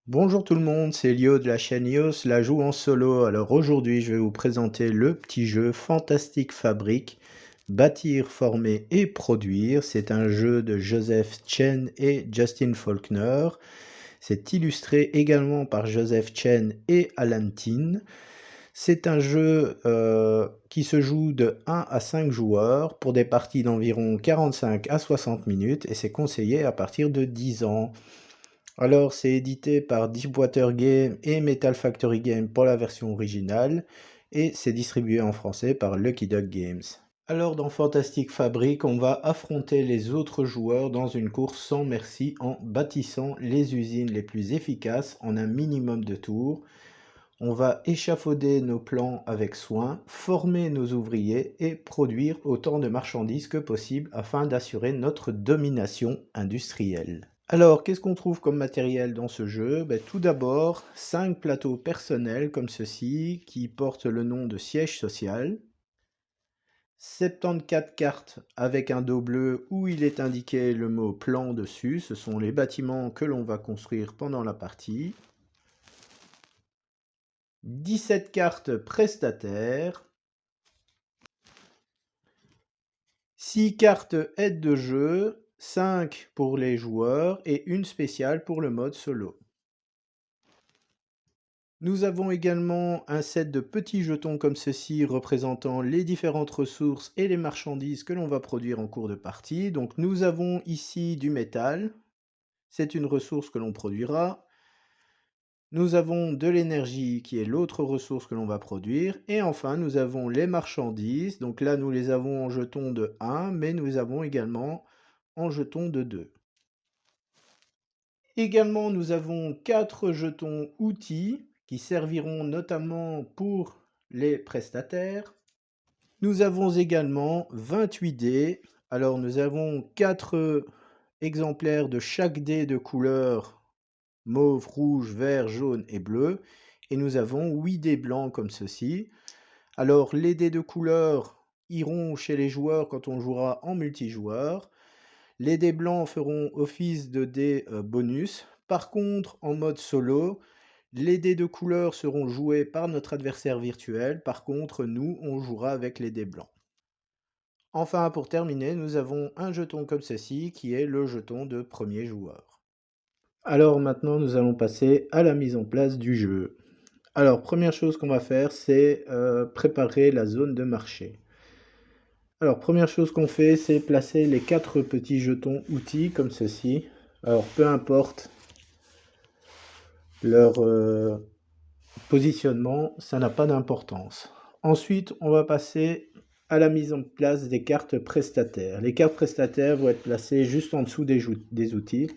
Bonjour tout le monde, c'est Lio de la chaîne Ios, la joue en solo. Alors aujourd'hui, je vais vous présenter le petit jeu Fantastic Fabric, bâtir, former et produire. C'est un jeu de Joseph Chen et Justin Faulkner. C'est illustré également par Joseph Chen et Alan Tin. C'est un jeu qui se joue de 1 à 5 joueurs pour des parties d'environ 45 à 60 minutes et c'est conseillé à partir de 10 ans. Alors, c'est édité par Deepwater Games et Metal Factory Games pour la version originale et c'est distribué en français par Lucky Duck Games. Alors, dans Fantastic Fabric, on va affronter les autres joueurs dans une course sans merci en bâtissant les usines les plus efficaces en un minimum de tours. On va échafauder nos plans avec soin, former nos ouvriers et produire autant de marchandises que possible afin d'assurer notre domination industrielle. Alors, qu'est-ce qu'on trouve comme matériel dans ce jeu? Tout d'abord, 5 plateaux personnels comme ceci qui portent le nom de siège social, 74 cartes avec un dos bleu où il est indiqué le mot plan dessus, ce sont les bâtiments que l'on va construire pendant la partie, 17 cartes prestataires, 6 cartes aide de jeu, 5 pour les joueurs et une spéciale pour le mode solo. Nous avons également un set de petits jetons comme ceci représentant les différentes ressources et les marchandises que l'on va produire en cours de partie. Donc nous avons ici du métal, c'est une ressource que l'on produira. Nous avons de l'énergie qui est l'autre ressource que l'on va produire. Et enfin, nous avons les marchandises. Donc là, nous les avons en jetons de 1, mais nous avons également en jetons de 2. Également, nous avons 4 jetons outils qui serviront notamment pour les prestataires. Nous avons également 28 dés. Alors, nous avons 4 exemplaires de chaque dé de couleur mauve, rouge, vert, jaune et bleu. Et nous avons 8 dés blancs comme ceci. Alors, les dés de couleur iront chez les joueurs quand on jouera en multijoueur. Les dés blancs feront office de dés bonus. Par contre, en mode solo, les dés de couleur seront joués par notre adversaire virtuel. Par contre, nous, on jouera avec les dés blancs. Enfin, pour terminer, nous avons un jeton comme ceci, qui est le jeton de premier joueur. Alors maintenant, nous allons passer à la mise en place du jeu. Alors, première chose qu'on va faire, c'est préparer la zone de marché. Alors, première chose qu'on fait, c'est placer les 4 petits jetons outils comme ceci. Alors, peu importe leur positionnement, ça n'a pas d'importance. Ensuite, on va passer à la mise en place des cartes prestataires. Les cartes prestataires vont être placées juste en dessous des outils.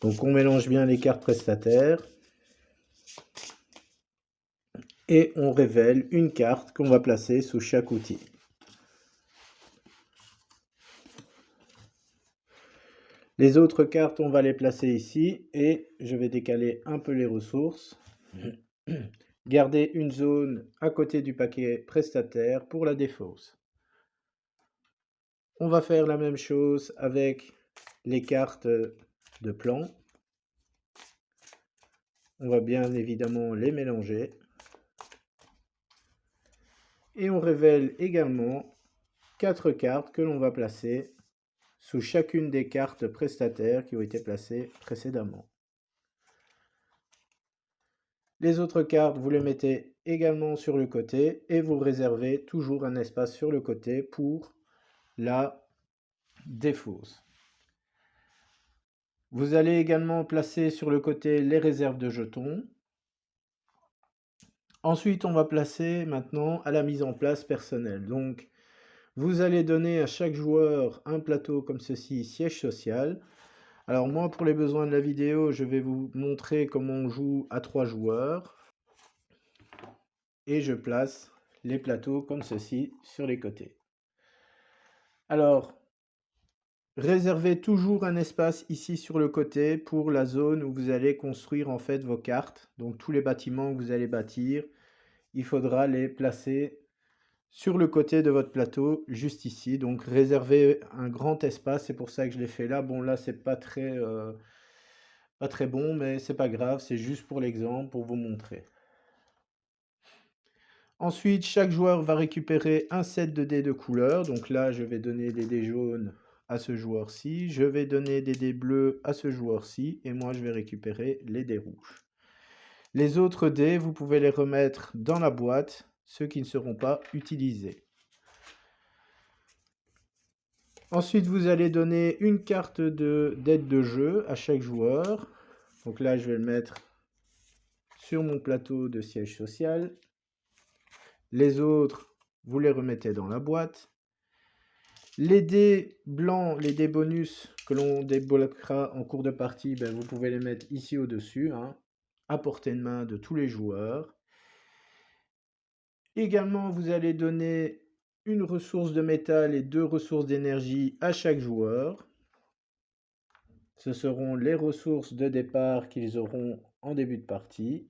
Donc, on mélange bien les cartes prestataires. Et on révèle une carte qu'on va placer sous chaque outil. Les autres cartes, on va les placer ici et je vais décaler un peu les ressources. Garder une zone à côté du paquet prestataire pour la défausse. On va faire la même chose avec les cartes de plan. On va bien évidemment les mélanger. Et on révèle également 4 cartes que l'on va placer sous chacune des cartes prestataires qui ont été placées précédemment. Les autres cartes, vous les mettez également sur le côté et vous réservez toujours un espace sur le côté pour la défausse. Vous allez également placer sur le côté les réserves de jetons. Ensuite, on va placer maintenant à la mise en place personnelle. Donc, vous allez donner à chaque joueur un plateau comme ceci, siège social. Alors moi, pour les besoins de la vidéo, je vais vous montrer comment on joue à 3 joueurs. Et je place les plateaux comme ceci sur les côtés. Alors, réservez toujours un espace ici sur le côté pour la zone où vous allez construire en fait vos cartes. Donc tous les bâtiments que vous allez bâtir, il faudra les placer sur le côté de votre plateau, juste ici. Donc réservez un grand espace, c'est pour ça que je l'ai fait là. Bon là, c'est pas Pas très bon, mais c'est pas grave, c'est juste pour l'exemple, pour vous montrer. Ensuite, chaque joueur va récupérer un set de dés de couleur. Donc là, je vais donner des dés jaunes à ce joueur-ci. Je vais donner des dés bleus à ce joueur-ci. Et moi, je vais récupérer les dés rouges. Les autres dés, vous pouvez les remettre dans la boîte, ceux qui ne seront pas utilisés. Ensuite, vous allez donner une carte d'aide de jeu à chaque joueur. Donc là, je vais le mettre sur mon plateau de siège social. Les autres, vous les remettez dans la boîte. Les dés blancs, les dés bonus que l'on débloquera en cours de partie, ben, vous pouvez les mettre ici au-dessus, à portée de main de tous les joueurs. Également, vous allez donner une ressource de métal et 2 ressources d'énergie à chaque joueur. Ce seront les ressources de départ qu'ils auront en début de partie.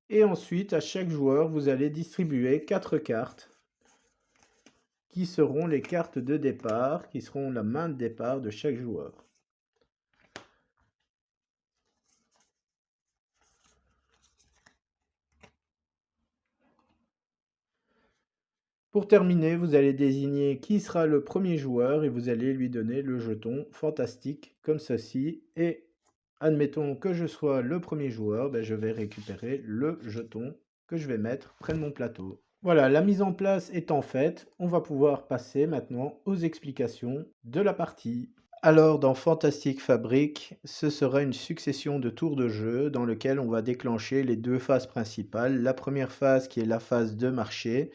Et ensuite, à chaque joueur, vous allez distribuer 4 cartes qui seront les cartes de départ, qui seront la main de départ de chaque joueur. Pour terminer, vous allez désigner qui sera le premier joueur et vous allez lui donner le jeton fantastique comme ceci. Et admettons que je sois le premier joueur, ben je vais récupérer le jeton que je vais mettre près de mon plateau. Voilà, la mise en place étant faite, on va pouvoir passer maintenant aux explications de la partie. Alors, dans Fantastic Fabric, ce sera une succession de tours de jeu dans lequel on va déclencher les 2 phases principales. La première phase qui est la phase de marché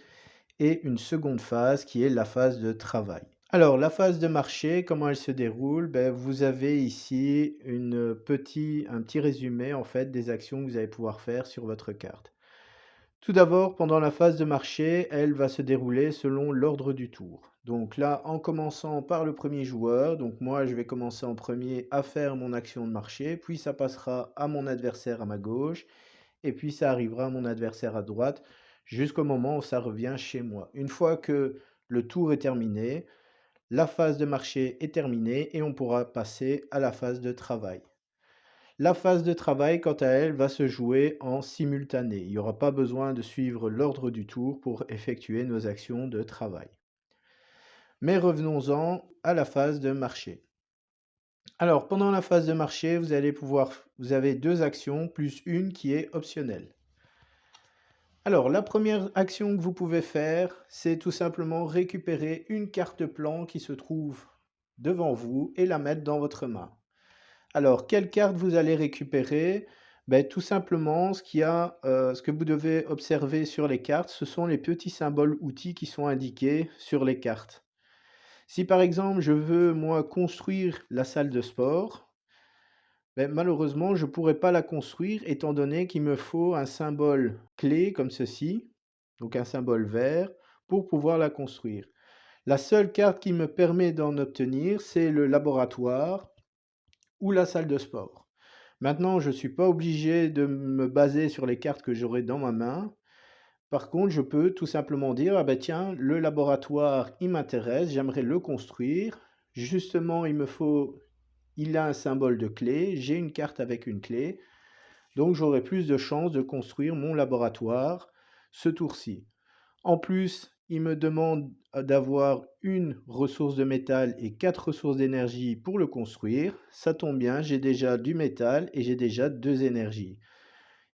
et une seconde phase qui est la phase de travail. Alors, la phase de marché, comment elle se déroule? Ben, vous avez ici un petit résumé en fait des actions que vous allez pouvoir faire sur votre carte. Tout d'abord, pendant la phase de marché, elle va se dérouler selon l'ordre du tour. Donc là, en commençant par le premier joueur, donc moi je vais commencer en premier à faire mon action de marché, puis ça passera à mon adversaire à ma gauche, et puis ça arrivera à mon adversaire à droite, jusqu'au moment où ça revient chez moi. Une fois que le tour est terminé, la phase de marché est terminée et on pourra passer à la phase de travail. La phase de travail, quant à elle, va se jouer en simultané. Il n'y aura pas besoin de suivre l'ordre du tour pour effectuer nos actions de travail. Mais revenons-en à la phase de marché. Alors, pendant la phase de marché, vous avez 2 actions plus une qui est optionnelle. Alors, la première action que vous pouvez faire, c'est tout simplement récupérer une carte plan qui se trouve devant vous et la mettre dans votre main. Alors, quelle carte vous allez récupérer? Ben, tout simplement, ce que vous devez observer sur les cartes, ce sont les petits symboles outils qui sont indiqués sur les cartes. Si par exemple, je veux, moi, construire la salle de sport, ben, malheureusement, je ne pourrai pas la construire étant donné qu'il me faut un symbole clé comme ceci, donc un symbole vert, pour pouvoir la construire. La seule carte qui me permet d'en obtenir, c'est le laboratoire ou la salle de sport. Maintenant, je ne suis pas obligé de me baser sur les cartes que j'aurai dans ma main. Par contre, je peux tout simplement dire, ah ben tiens, le laboratoire, il m'intéresse, j'aimerais le construire. Justement, il a un symbole de clé, j'ai une carte avec une clé, donc j'aurai plus de chances de construire mon laboratoire ce tour-ci. En plus, il me demande d'avoir une ressource de métal et 4 ressources d'énergie pour le construire. Ça tombe bien, j'ai déjà du métal et j'ai déjà 2 énergies.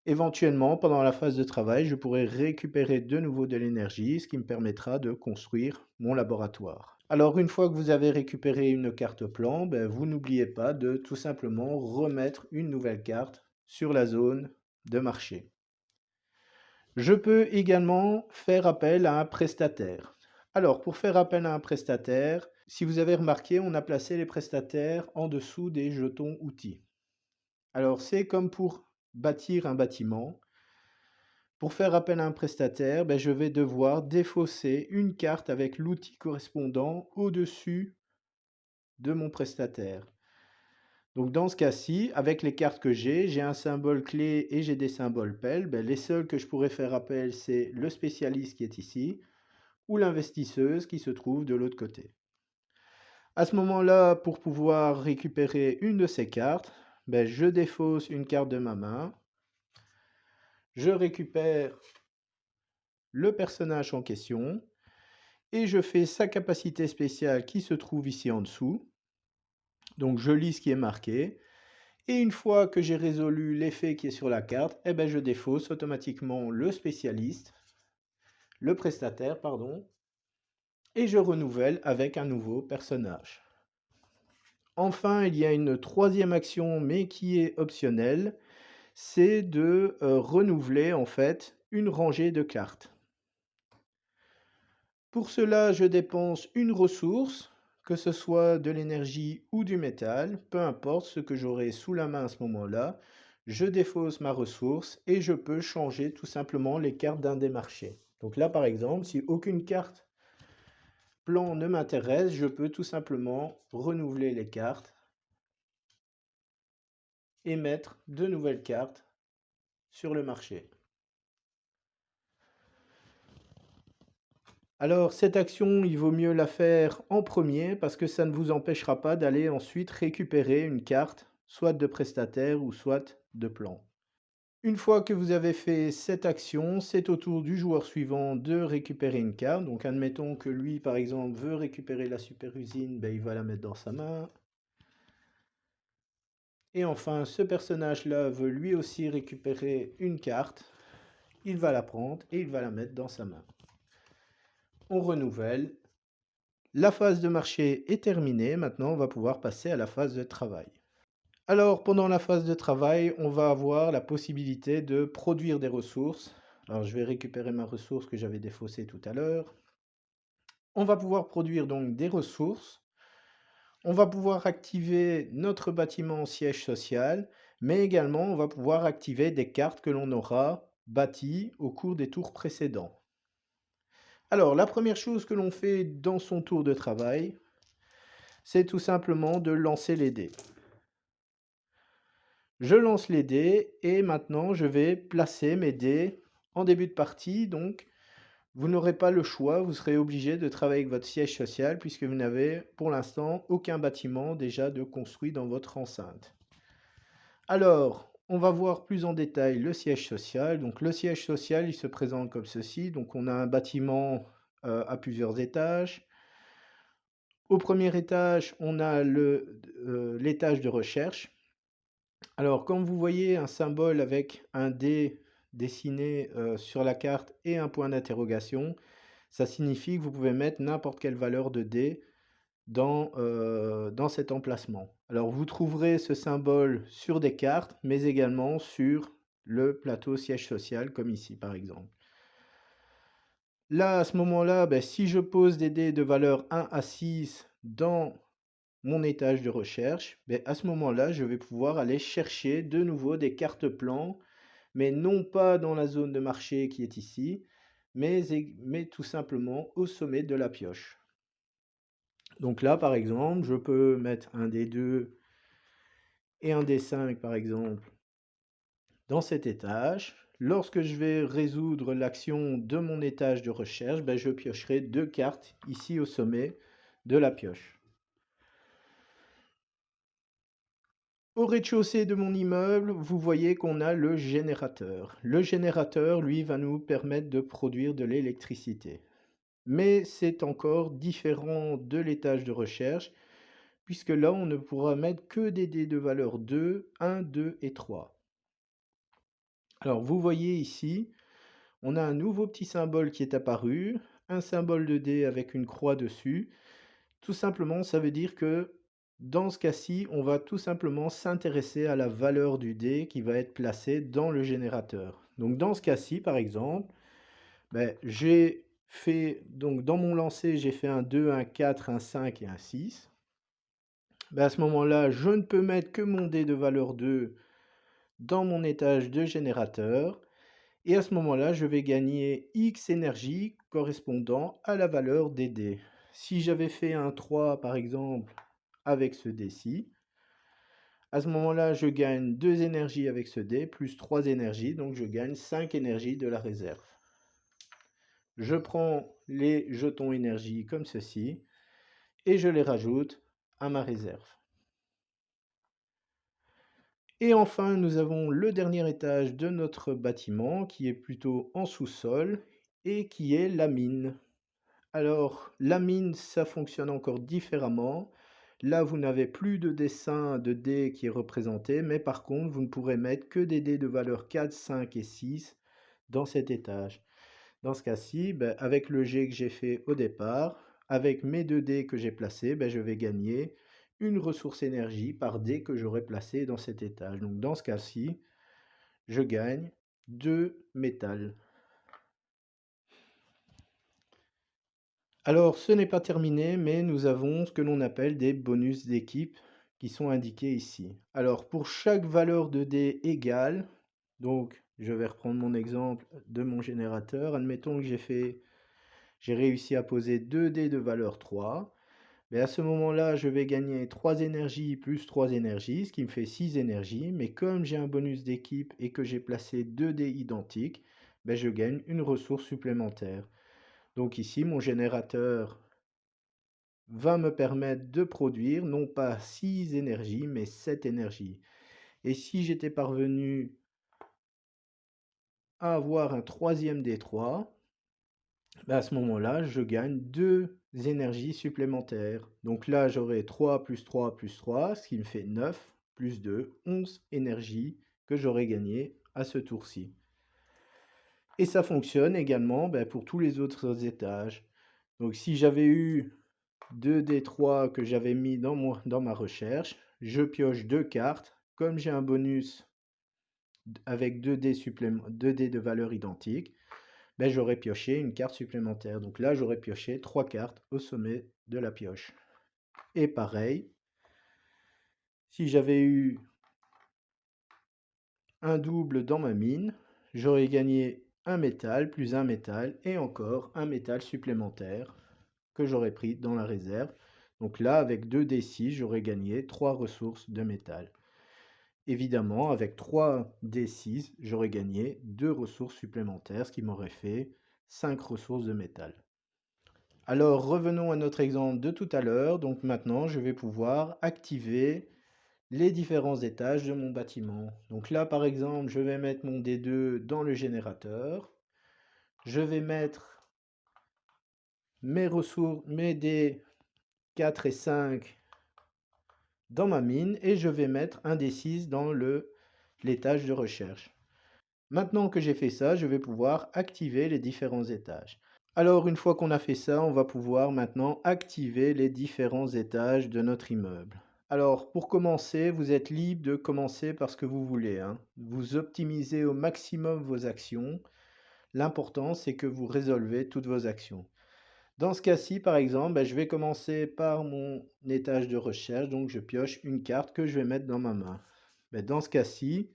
Éventuellement, pendant la phase de travail, je pourrai récupérer de nouveau de l'énergie, ce qui me permettra de construire mon laboratoire. Alors, une fois que vous avez récupéré une carte plan, ben, vous n'oubliez pas de tout simplement remettre une nouvelle carte sur la zone de marché. Je peux également faire appel à un prestataire. Alors, pour faire appel à un prestataire, si vous avez remarqué, on a placé les prestataires en dessous des jetons outils. Alors, c'est comme pour bâtir un bâtiment. Pour faire appel à un prestataire, ben, je vais devoir défausser une carte avec l'outil correspondant au-dessus de mon prestataire. Donc dans ce cas-ci, avec les cartes que j'ai un symbole clé et j'ai des symboles pelle. Ben, les seuls que je pourrais faire appel, c'est le spécialiste qui est ici ou l'investisseuse qui se trouve de l'autre côté. À ce moment-là, pour pouvoir récupérer une de ces cartes, ben, je défausse une carte de ma main, je récupère le personnage en question et je fais sa capacité spéciale qui se trouve ici en dessous. Donc je lis ce qui est marqué. Et une fois que j'ai résolu l'effet qui est sur la carte, eh ben, je défausse automatiquement le spécialiste, le prestataire, pardon, et je renouvelle avec un nouveau personnage. Enfin, il y a une troisième action, mais qui est optionnelle, c'est de renouveler en fait une rangée de cartes. Pour cela, je dépense une ressource, que ce soit de l'énergie ou du métal, peu importe ce que j'aurai sous la main à ce moment-là. Je défausse ma ressource et je peux changer tout simplement les cartes d'un des marchés. Donc là, par exemple, si aucune carte plan ne m'intéresse, je peux tout simplement renouveler les cartes et mettre de nouvelles cartes sur le marché. Alors, cette action, il vaut mieux la faire en premier parce que ça ne vous empêchera pas d'aller ensuite récupérer une carte, soit de prestataire ou soit de plan. Une fois que vous avez fait cette action, c'est au tour du joueur suivant de récupérer une carte. Donc, admettons que lui, par exemple, veut récupérer la super usine, ben, il va la mettre dans sa main. Et enfin, ce personnage-là veut lui aussi récupérer une carte. Il va la prendre et il va la mettre dans sa main. On renouvelle. La phase de marché est terminée, maintenant on va pouvoir passer à la phase de travail. Alors pendant la phase de travail, on va avoir la possibilité de produire des ressources. Alors je vais récupérer ma ressource que j'avais défaussée tout à l'heure. On va pouvoir produire donc des ressources. On va pouvoir activer notre bâtiment siège social, mais également on va pouvoir activer des cartes que l'on aura bâties au cours des tours précédents. Alors la première chose que l'on fait dans son tour de travail, c'est tout simplement de lancer les dés. Je lance les dés et maintenant je vais placer mes dés en début de partie. Donc vous n'aurez pas le choix, vous serez obligé de travailler avec votre siège social puisque vous n'avez pour l'instant aucun bâtiment déjà de construit dans votre enceinte. Alors, on va voir plus en détail le siège social. Donc le siège social, il se présente comme ceci. Donc on a un bâtiment à plusieurs étages. Au premier étage, on a l'étage de recherche. Alors, comme vous voyez un symbole avec un dé dessiné sur la carte et un point d'interrogation, ça signifie que vous pouvez mettre n'importe quelle valeur de dé dans cet emplacement. Alors, vous trouverez ce symbole sur des cartes, mais également sur le plateau siège social, comme ici par exemple. Là, à ce moment-là, ben, si je pose des dés de valeur 1 à 6 dans mon étage de recherche, ben, à ce moment-là, je vais pouvoir aller chercher de nouveau des cartes plans, mais non pas dans la zone de marché qui est ici, mais tout simplement au sommet de la pioche. Donc là, par exemple, je peux mettre un D2 et un D5, par exemple, dans cet étage. Lorsque je vais résoudre l'action de mon étage de recherche, ben, je piocherai deux cartes ici au sommet de la pioche. Au rez-de-chaussée de mon immeuble, vous voyez qu'on a le générateur. Le générateur, lui, va nous permettre de produire de l'électricité. Mais c'est encore différent de l'étage de recherche, puisque là, on ne pourra mettre que des dés de valeur 2, 1, 2 et 3. Alors, vous voyez ici, on a un nouveau petit symbole qui est apparu, un symbole de dé avec une croix dessus. Tout simplement, ça veut dire que dans ce cas-ci, on va tout simplement s'intéresser à la valeur du dé qui va être placée dans le générateur. Donc dans ce cas-ci, par exemple, ben, j'ai fait, donc dans mon lancer, j'ai fait un 2, un 4, un 5 et un 6. Ben, à ce moment-là, je ne peux mettre que mon dé de valeur 2 dans mon étage de générateur. Et à ce moment-là, je vais gagner X énergie correspondant à la valeur des dés. Si j'avais fait un 3, par exemple, avec ce dé-ci, à ce moment-là, je gagne 2 énergies avec ce dé, plus 3 énergies, donc je gagne 5 énergies de la réserve. Je prends les jetons énergie comme ceci, et je les rajoute à ma réserve. Et enfin, nous avons le dernier étage de notre bâtiment qui est plutôt en sous-sol et qui est la mine. Alors, la mine, ça fonctionne encore différemment. Là, vous n'avez plus de dessin de dés qui est représenté, mais par contre, vous ne pourrez mettre que des dés de valeur 4, 5 et 6 dans cet étage. Dans ce cas-ci, ben, avec le jet que j'ai fait au départ, avec mes 2 dés que j'ai placés, ben, je vais gagner une ressource énergie par dé que j'aurai placé dans cet étage. Donc dans ce cas-ci, je gagne 2 métal. Alors, ce n'est pas terminé, mais nous avons ce que l'on appelle des bonus d'équipe qui sont indiqués ici. Alors, pour chaque valeur de dés égale, donc je vais reprendre mon exemple de mon générateur. Admettons que j'ai réussi à poser 2 dés de valeur 3. Mais à ce moment-là, je vais gagner 3 énergies plus 3 énergies, ce qui me fait 6 énergies. Mais comme j'ai un bonus d'équipe et que j'ai placé 2 dés identiques, ben je gagne une ressource supplémentaire. Donc ici, mon générateur va me permettre de produire non pas 6 énergies, mais 7 énergies. Et si j'étais parvenu à avoir un troisième des 3, à ce moment-là, je gagne 2 énergies supplémentaires. Donc là, j'aurai 3 plus 3 plus 3, ce qui me fait 9, plus 2, 11 énergies que j'aurai gagnées à ce tour-ci. Et ça fonctionne également pour tous les autres étages. Donc si j'avais eu 2 des 3 que j'avais mis dans ma recherche, je pioche 2 cartes. Comme j'ai un bonus avec 2 dés, 2 dés de valeur identique, j'aurais pioché une carte supplémentaire. Donc là, j'aurais pioché 3 cartes au sommet de la pioche. Et pareil, si j'avais eu un double dans ma mine, j'aurais gagné un métal plus un métal et encore un métal supplémentaire que j'aurais pris dans la réserve. Donc là, avec 2d6, j'aurais gagné 3 ressources de métal. Évidemment, avec 3d6, j'aurais gagné 2 ressources supplémentaires, ce qui m'aurait fait 5 ressources de métal. Alors, revenons à notre exemple de tout à l'heure. Donc maintenant, je vais pouvoir activer les différents étages de mon bâtiment. Donc là, par exemple, je vais mettre mon D2 dans le générateur. Je vais mettre mes ressources, mes D4 et 5 dans ma mine et je vais mettre un D6 dans l'étage de recherche. Maintenant que j'ai fait ça, je vais pouvoir activer les différents étages. Alors, une fois qu'on a fait ça, on va pouvoir maintenant activer les différents étages de notre immeuble. Alors, pour commencer, vous êtes libre de commencer par ce que vous voulez, hein. Vous optimisez au maximum vos actions. L'important, c'est que vous résolvez toutes vos actions. Dans ce cas-ci, par exemple, je vais commencer par mon étage de recherche. Donc, je pioche une carte que je vais mettre dans ma main. Dans ce cas-ci,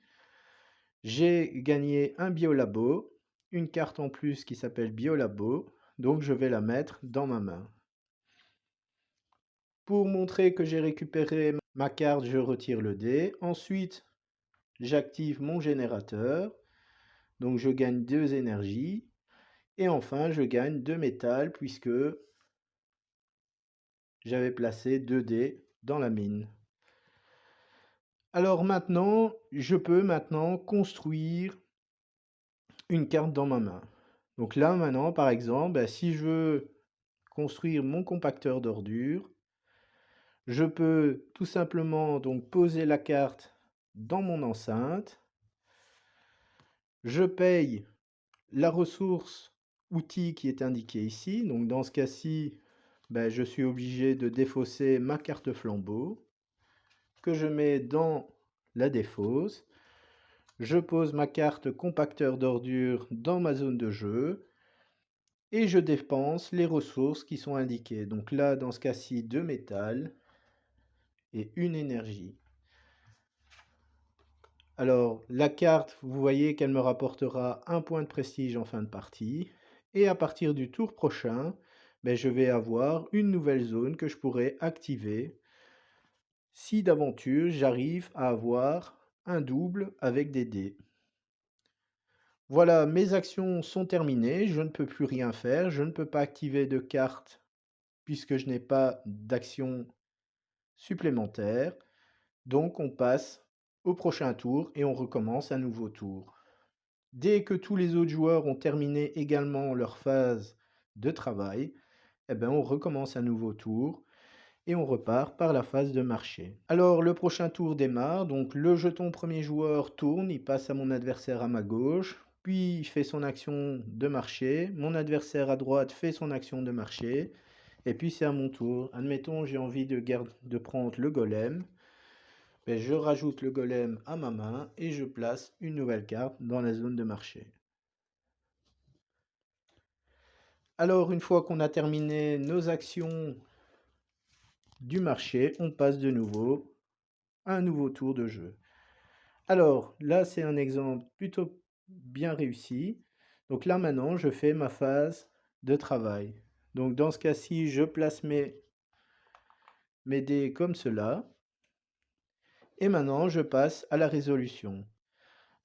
j'ai gagné un biolabo, une carte en plus qui s'appelle biolabo. Donc, je vais la mettre dans ma main. Pour montrer que j'ai récupéré ma carte, je retire le dé. Ensuite, j'active mon générateur. Donc, je gagne 2 énergies. Et enfin, je gagne 2 métal puisque j'avais placé 2 dés dans la mine. Alors maintenant, je peux construire une carte dans ma main. Donc là, maintenant, par exemple, si je veux construire mon compacteur d'ordures, je peux tout simplement donc poser la carte dans mon enceinte. Je paye la ressource outil qui est indiquée ici. Donc dans ce cas-ci, je suis obligé de défausser ma carte flambeau que je mets dans la défausse. Je pose ma carte compacteur d'ordures dans ma zone de jeu et je dépense les ressources qui sont indiquées. Donc là, dans ce cas-ci, 2 métal et une énergie. Alors, la carte, vous voyez qu'elle me rapportera un point de prestige en fin de partie. Et à partir du tour prochain, je vais avoir une nouvelle zone que je pourrai activer si d'aventure j'arrive à avoir un double avec des dés. Voilà, mes actions sont terminées, je ne peux plus rien faire, je ne peux pas activer de carte puisque je n'ai pas d'action supplémentaire. Donc on passe au prochain tour et on recommence un nouveau tour. Dès que tous les autres joueurs ont terminé également leur phase de travail, eh ben, on recommence un nouveau tour et on repart par la phase de marché. Alors le prochain tour démarre, donc le jeton premier joueur tourne, il passe à mon adversaire à ma gauche, puis il fait son action de marché, mon adversaire à droite fait son action de marché, et puis c'est à mon tour. Admettons j'ai envie de prendre le golem, ben, je rajoute le golem à ma main et je place une nouvelle carte dans la zone de marché. Alors une fois qu'on a terminé nos actions du marché, on passe de nouveau à un nouveau tour de jeu. Alors là, c'est un exemple plutôt bien réussi. Donc là maintenant, je fais ma phase de travail. Donc dans ce cas-ci, je place mes dés comme cela. Et maintenant, je passe à la résolution.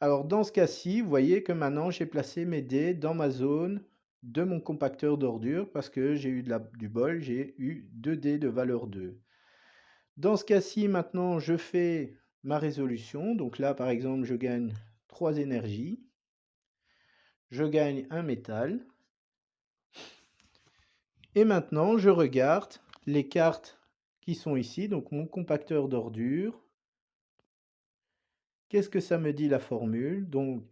Alors dans ce cas-ci, vous voyez que maintenant, j'ai placé mes dés dans ma zone de mon compacteur d'ordures parce que j'ai eu du bol, j'ai eu 2 dés de valeur 2. Dans ce cas-ci, maintenant, je fais ma résolution. Donc là, par exemple, je gagne 3 énergies. Je gagne un métal. Et maintenant, je regarde les cartes qui sont ici. Donc mon compacteur d'ordures. Qu'est-ce que ça me dit la formule? Donc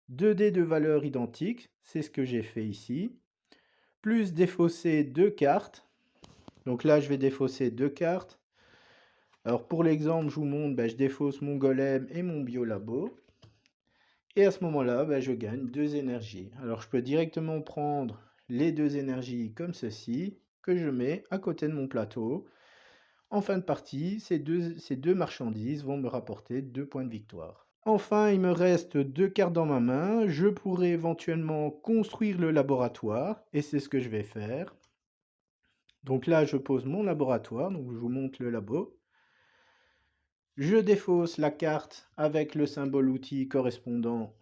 2 dés de valeur identique, c'est ce que j'ai fait ici. Plus défausser 2 cartes. Donc là, je vais défausser 2 cartes. Alors pour l'exemple, je vous montre, je défausse mon golem et mon biolabo. Et à ce moment-là, je gagne 2 énergies. Alors je peux directement prendre les 2 énergies comme ceci, que je mets à côté de mon plateau. En fin de partie, ces deux marchandises vont me rapporter 2 points de victoire. Enfin, il me reste 2 cartes dans ma main. Je pourrais éventuellement construire le laboratoire, et c'est ce que je vais faire. Donc là, je pose mon laboratoire, donc je vous montre le labo. Je défausse la carte avec le symbole outil correspondant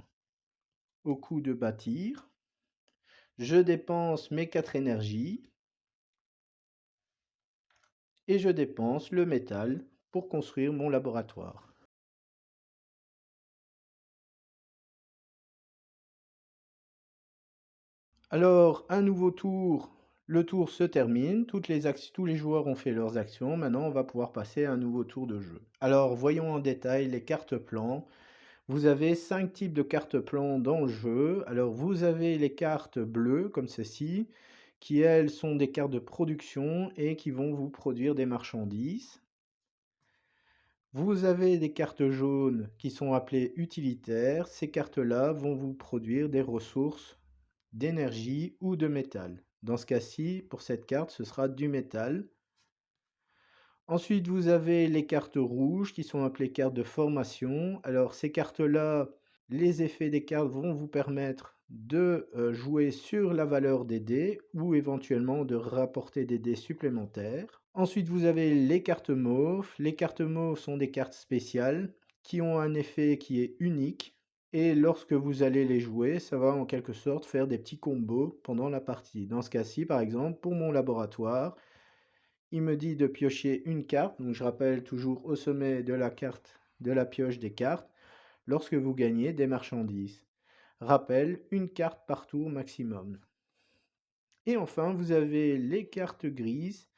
au coût de bâtir. Je dépense mes 4 énergies. Et je dépense le métal pour construire mon laboratoire. Alors, un nouveau tour. Le tour se termine. Tous les joueurs ont fait leurs actions. Maintenant, on va pouvoir passer à un nouveau tour de jeu. Alors, voyons en détail les cartes plans. Vous avez 5 types de cartes plans dans le jeu. Alors, vous avez les cartes bleues, comme ceci, qui, elles, sont des cartes de production et qui vont vous produire des marchandises. Vous avez des cartes jaunes qui sont appelées utilitaires. Ces cartes-là vont vous produire des ressources d'énergie ou de métal. Dans ce cas-ci, pour cette carte, ce sera du métal. Ensuite, vous avez les cartes rouges qui sont appelées cartes de formation. Alors, ces cartes-là, les effets des cartes vont vous permettre de jouer sur la valeur des dés ou éventuellement de rapporter des dés supplémentaires. Ensuite, vous avez les cartes mauves. Les cartes mauves sont des cartes spéciales qui ont un effet qui est unique. Et lorsque vous allez les jouer, ça va en quelque sorte faire des petits combos pendant la partie. Dans ce cas-ci, par exemple, pour mon laboratoire, il me dit de piocher une carte. Donc je rappelle toujours au sommet de la carte de la pioche des cartes, lorsque vous gagnez des marchandises. Rappel, une carte par tour maximum. Et enfin, vous avez les cartes grises,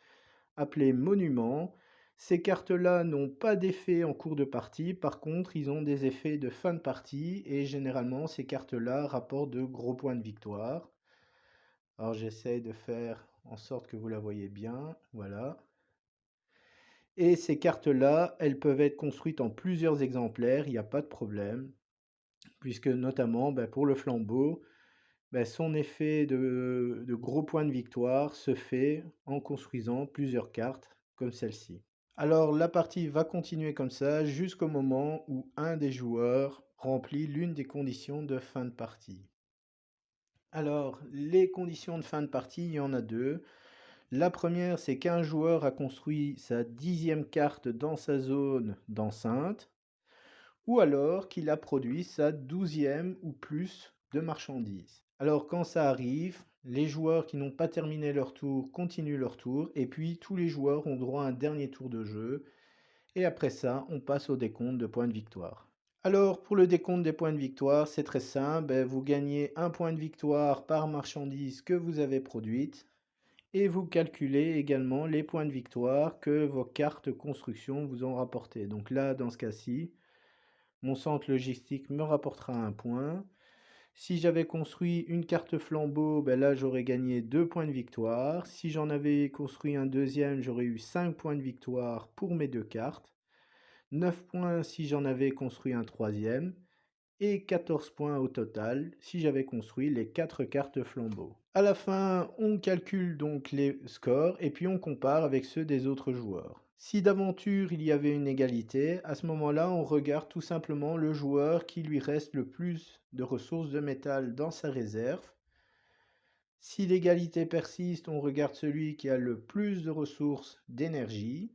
appelées monuments. Ces cartes-là n'ont pas d'effet en cours de partie. Par contre, ils ont des effets de fin de partie. Et généralement, ces cartes-là rapportent de gros points de victoire. Alors j'essaie de faire en sorte que vous la voyez bien. Voilà. Et ces cartes-là, elles peuvent être construites en plusieurs exemplaires, il n'y a pas de problème, puisque notamment pour le flambeau, son effet de gros points de victoire se fait en construisant plusieurs cartes comme celle-ci. Alors la partie va continuer comme ça jusqu'au moment où un des joueurs remplit l'une des conditions de fin de partie. Alors les conditions de fin de partie, il y en a deux. La première, c'est qu'un joueur a construit sa 10e carte dans sa zone d'enceinte, ou alors qu'il a produit sa 12e ou plus de marchandises. Alors quand ça arrive, Les joueurs qui n'ont pas terminé leur tour continuent leur tour, et puis tous les joueurs ont droit à un dernier tour de jeu, et après ça, on passe au décompte de points de victoire. Alors, pour le décompte des points de victoire, c'est très simple, vous gagnez un point de victoire par marchandise que vous avez produite, et vous calculez également les points de victoire que vos cartes construction vous ont rapporté. Donc là, dans ce cas-ci, mon centre logistique me rapportera un point. Si j'avais construit une carte flambeau, là j'aurais gagné 2 points de victoire. Si j'en avais construit un deuxième, j'aurais eu 5 points de victoire pour mes deux cartes. 9 points si j'en avais construit un troisième. Et 14 points au total si j'avais construit les 4 cartes flambeau. À la fin, on calcule donc les scores et puis on compare avec ceux des autres joueurs. Si d'aventure il y avait une égalité, à ce moment-là, on regarde tout simplement le joueur qui lui reste le plus de ressources de métal dans sa réserve. Si l'égalité persiste, on regarde celui qui a le plus de ressources d'énergie.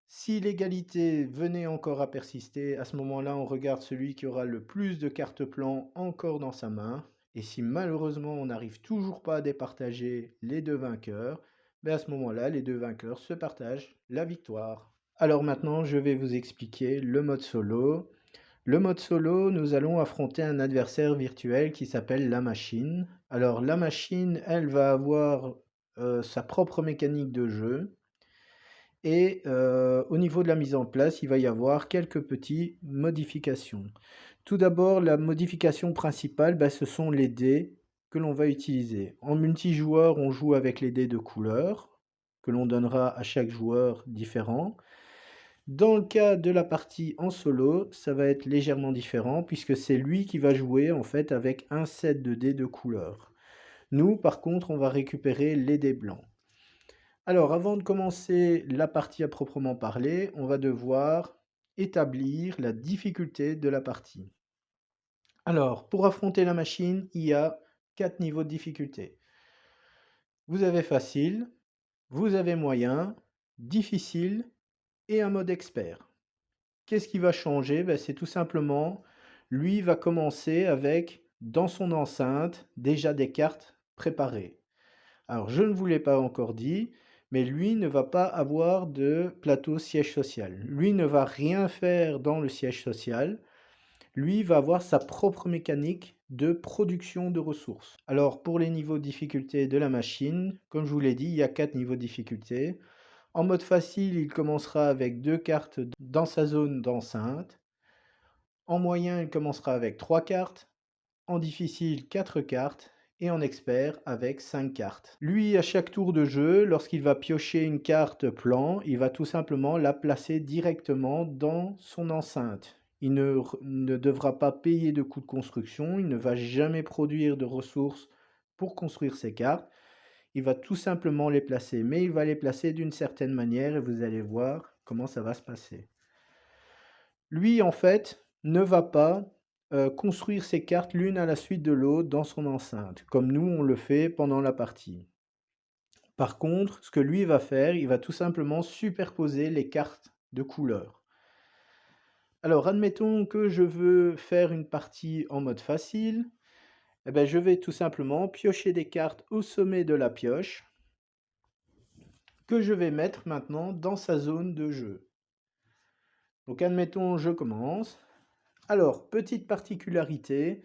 Si l'égalité venait encore à persister, à ce moment-là, on regarde celui qui aura le plus de cartes plan encore dans sa main. Et si malheureusement on n'arrive toujours pas à départager les deux vainqueurs, à ce moment-là, les deux vainqueurs se partagent la victoire. Alors maintenant, je vais vous expliquer le mode solo. Le mode solo, nous allons affronter un adversaire virtuel qui s'appelle la machine. Alors la machine, elle va avoir sa propre mécanique de jeu. Et au niveau de la mise en place, il va y avoir quelques petites modifications. Tout d'abord, la modification principale, ce sont les dés que l'on va utiliser. En multijoueur, on joue avec les dés de couleur, que l'on donnera à chaque joueur différent. Dans le cas de la partie en solo, ça va être légèrement différent, puisque c'est lui qui va jouer en fait avec un set de dés de couleur. Nous, par contre, on va récupérer les dés blancs. Alors, avant de commencer la partie à proprement parler, on va devoir établir la difficulté de la partie. Alors, pour affronter la machine, il y a 4 niveaux de difficulté. Vous avez facile, vous avez moyen, difficile et un mode expert. Qu'est-ce qui va changer? C'est tout simplement, lui va commencer avec, dans son enceinte, déjà des cartes préparées. Alors, je ne vous l'ai pas encore dit, mais lui ne va pas avoir de plateau siège social. Lui ne va rien faire dans le siège social. Lui va avoir sa propre mécanique de production de ressources. Alors, pour les niveaux de difficulté de la machine, comme je vous l'ai dit, il y a 4 niveaux de difficulté. En mode facile, il commencera avec 2 cartes dans sa zone d'enceinte. En moyen, il commencera avec 3 cartes. En difficile, 4 cartes. Et en expert avec 5 cartes. Lui, à chaque tour de jeu, lorsqu'il va piocher une carte plan, il va tout simplement la placer directement dans son enceinte. Il ne devra pas payer de coûts de construction, il ne va jamais produire de ressources pour construire ses cartes. Il va tout simplement les placer, mais il va les placer d'une certaine manière et vous allez voir comment ça va se passer. Lui, en fait, ne va pas construire ses cartes l'une à la suite de l'autre dans son enceinte, comme nous on le fait pendant la partie. Par contre, ce que lui va faire, il va tout simplement superposer les cartes de couleur. Alors, admettons que je veux faire une partie en mode facile. Je vais tout simplement piocher des cartes au sommet de la pioche que je vais mettre maintenant dans sa zone de jeu. Donc, admettons, je commence. Alors, petite particularité,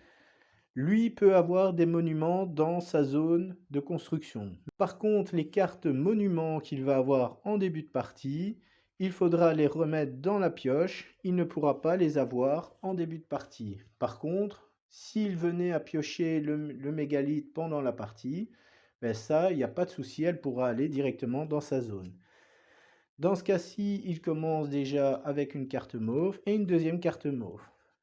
lui peut avoir des monuments dans sa zone de construction. Par contre, les cartes monuments qu'il va avoir en début de partie, il faudra les remettre dans la pioche. Il ne pourra pas les avoir en début de partie. Par contre, s'il venait à piocher le mégalithe pendant la partie, ça, il n'y a pas de souci, elle pourra aller directement dans sa zone. Dans ce cas-ci, il commence déjà avec une carte mauve et une deuxième carte mauve.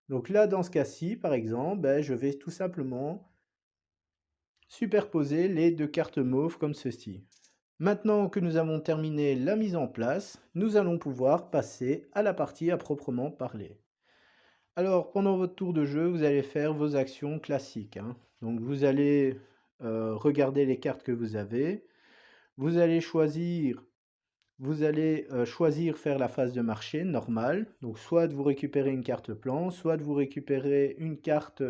Donc là, dans ce cas-ci, par exemple, je vais tout simplement superposer les deux cartes mauves comme ceci. Maintenant que nous avons terminé la mise en place, nous allons pouvoir passer à la partie à proprement parler. Alors, pendant votre tour de jeu, vous allez faire vos actions classiques. Donc, vous allez regarder les cartes que vous avez. Vous allez choisir faire la phase de marché normale. Donc soit de vous récupérer une carte plan, soit de vous récupérer une carte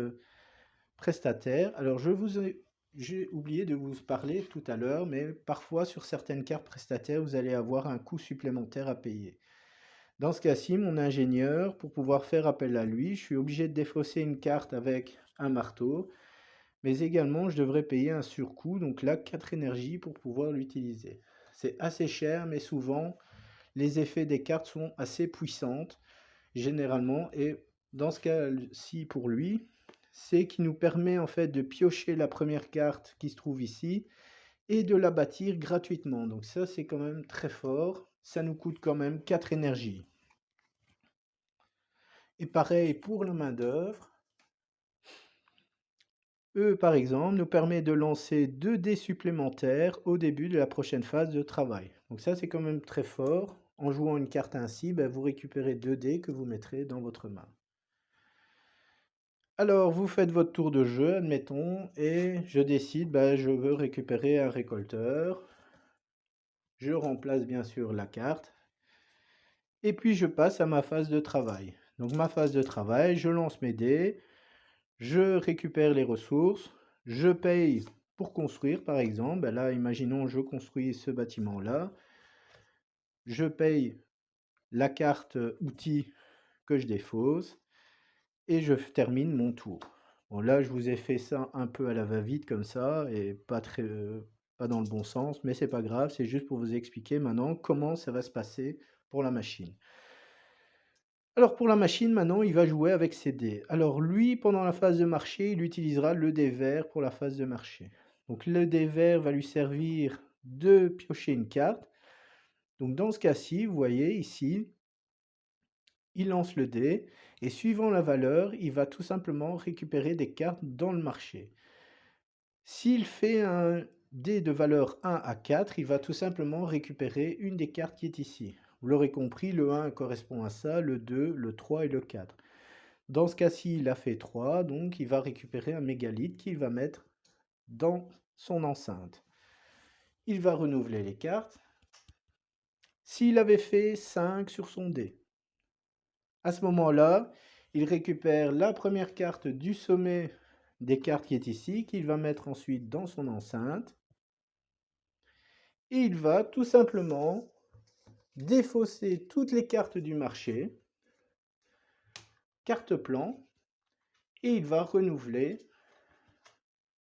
prestataire. Alors je vous ai j'ai oublié de vous parler tout à l'heure, mais parfois sur certaines cartes prestataires, vous allez avoir un coût supplémentaire à payer. Dans ce cas-ci, mon ingénieur, pour pouvoir faire appel à lui, je suis obligé de défausser une carte avec un marteau, mais également je devrais payer un surcoût, donc là 4 énergies pour pouvoir l'utiliser. C'est assez cher, mais souvent les effets des cartes sont assez puissantes, généralement, et dans ce cas-ci pour lui, c'est qu'il nous permet en fait de piocher la première carte qui se trouve ici et de la bâtir gratuitement. Donc ça c'est quand même très fort, ça nous coûte quand même 4 énergies. Et pareil pour la main-d'œuvre. Eux, par exemple, nous permet de lancer 2 dés supplémentaires au début de la prochaine phase de travail. Donc ça, c'est quand même très fort. En jouant une carte ainsi, ben, vous récupérez 2 dés que vous mettrez dans votre main. Alors, vous faites votre tour de jeu, admettons, et je décide, ben, je veux récupérer un récolteur. Je remplace bien sûr la carte. Et puis, je passe à ma phase de travail. Donc, ma phase de travail, je lance mes dés. Je récupère les ressources, je paye pour construire par exemple. Ben là, imaginons je construis ce bâtiment-là. Je paye la carte outil que je défausse et je termine mon tour. Bon là, je vous ai fait ça un peu à la va-vite comme ça et pas dans le bon sens, mais c'est pas grave, c'est juste pour vous expliquer maintenant comment ça va se passer pour la machine. Alors pour la machine, maintenant, il va jouer avec ses dés. Alors lui, pendant la phase de marché, il utilisera le dé vert pour la phase de marché. Donc le dé vert va lui servir de piocher une carte. Donc dans ce cas-ci, vous voyez ici, il lance le dé et suivant la valeur, il va tout simplement récupérer des cartes dans le marché. S'il fait un dé de valeur 1 à 4, il va tout simplement récupérer une des cartes qui est ici. Vous l'aurez compris, le 1 correspond à ça, le 2, le 3 et le 4. Dans ce cas-ci, il a fait 3, donc il va récupérer un mégalithe qu'il va mettre dans son enceinte. Il va renouveler les cartes. S'il avait fait 5 sur son dé, à ce moment-là, il récupère la première carte du sommet des cartes qui est ici, qu'il va mettre ensuite dans son enceinte. Et il va tout simplement défausser toutes les cartes du marché, carte plan, et il va renouveler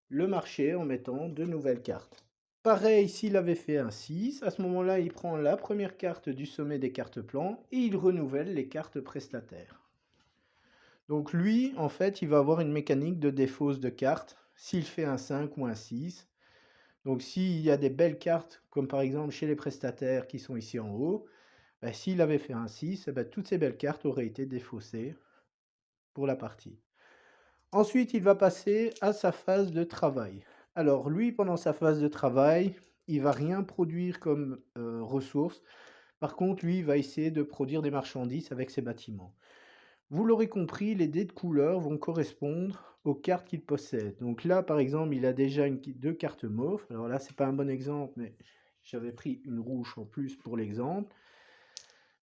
le marché en mettant de nouvelles cartes. Pareil, s'il avait fait un 6, à ce moment-là, il prend la première carte du sommet des cartes plans et il renouvelle les cartes prestataires. Donc lui, en fait, il va avoir une mécanique de défausse de cartes s'il fait un 5 ou un 6. Donc s'il y a des belles cartes, comme par exemple chez les prestataires qui sont ici en haut, ben, s'il avait fait un 6, ben, toutes ces belles cartes auraient été défaussées pour la partie. Ensuite, il va passer à sa phase de travail. Alors lui, pendant sa phase de travail, il va rien produire comme ressources. Par contre, lui, il va essayer de produire des marchandises avec ses bâtiments. Vous l'aurez compris, les dés de couleur vont correspondre aux cartes qu'il possède. Donc là, par exemple, il a déjà deux cartes mauves. Alors là, c'est pas un bon exemple, mais j'avais pris une rouge en plus pour l'exemple.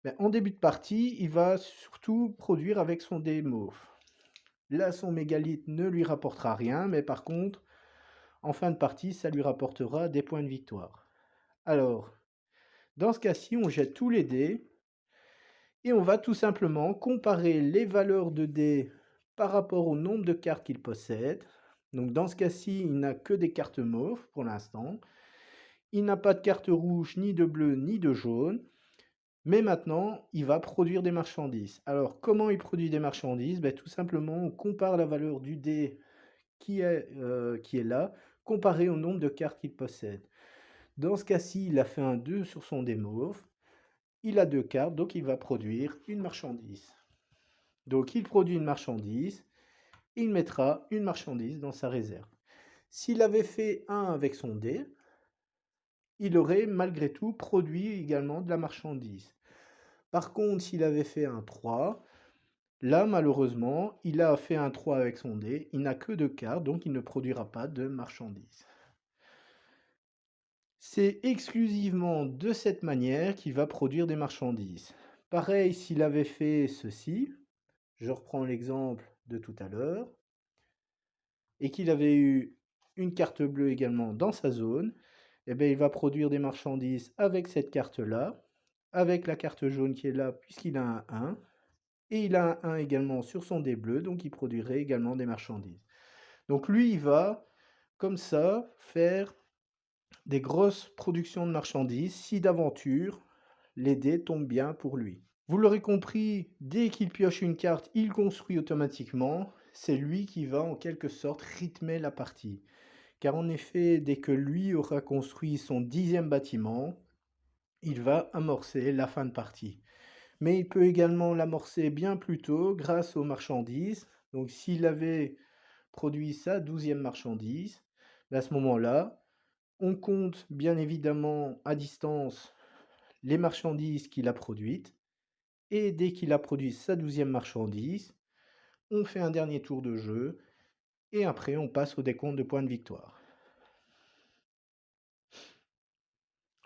Ben, en début de partie, il va surtout produire avec son dé mauve. Là, son mégalithe ne lui rapportera rien, mais par contre, en fin de partie, ça lui rapportera des points de victoire. Alors, dans ce cas-ci, on jette tous les dés et on va tout simplement comparer les valeurs de dés par rapport au nombre de cartes qu'il possède. Donc dans ce cas-ci, il n'a que des cartes mauves pour l'instant. Il n'a pas de carte rouge, ni de bleu, ni de jaune. Mais maintenant, il va produire des marchandises. Alors, comment il produit des marchandises? Ben, tout simplement, on compare la valeur du dé qui est là, comparé au nombre de cartes qu'il possède. Dans ce cas-ci, il a fait un 2 sur son dé mauve. Il a deux cartes, donc il va produire une marchandise. Donc il produit une marchandise, il mettra une marchandise dans sa réserve. S'il avait fait 1 avec son dé, il aurait malgré tout produit également de la marchandise. Par contre, s'il avait fait un 3, là malheureusement, il a fait un 3 avec son dé, il n'a que 2 cartes, donc il ne produira pas de marchandises. C'est exclusivement de cette manière qu'il va produire des marchandises. Pareil, s'il avait fait ceci, je reprends l'exemple de tout à l'heure, et qu'il avait eu une carte bleue également dans sa zone, eh bien, il va produire des marchandises avec cette carte-là, avec la carte jaune qui est là puisqu'il a un 1, et il a un 1 également sur son dé bleu, donc il produirait également des marchandises. Donc lui, il va, comme ça, faire des grosses productions de marchandises si d'aventure les dés tombent bien pour lui. Vous l'aurez compris, dès qu'il pioche une carte, il construit automatiquement. C'est lui qui va en quelque sorte rythmer la partie. Car en effet, dès que lui aura construit son 10e bâtiment, il va amorcer la fin de partie. Mais il peut également l'amorcer bien plus tôt grâce aux marchandises. Donc s'il avait produit sa 12e marchandise, à ce moment-là, on compte bien évidemment à distance les marchandises qu'il a produites. Et dès qu'il a produit sa 12e marchandise, on fait un dernier tour de jeu. Et après, on passe au décompte de points de victoire.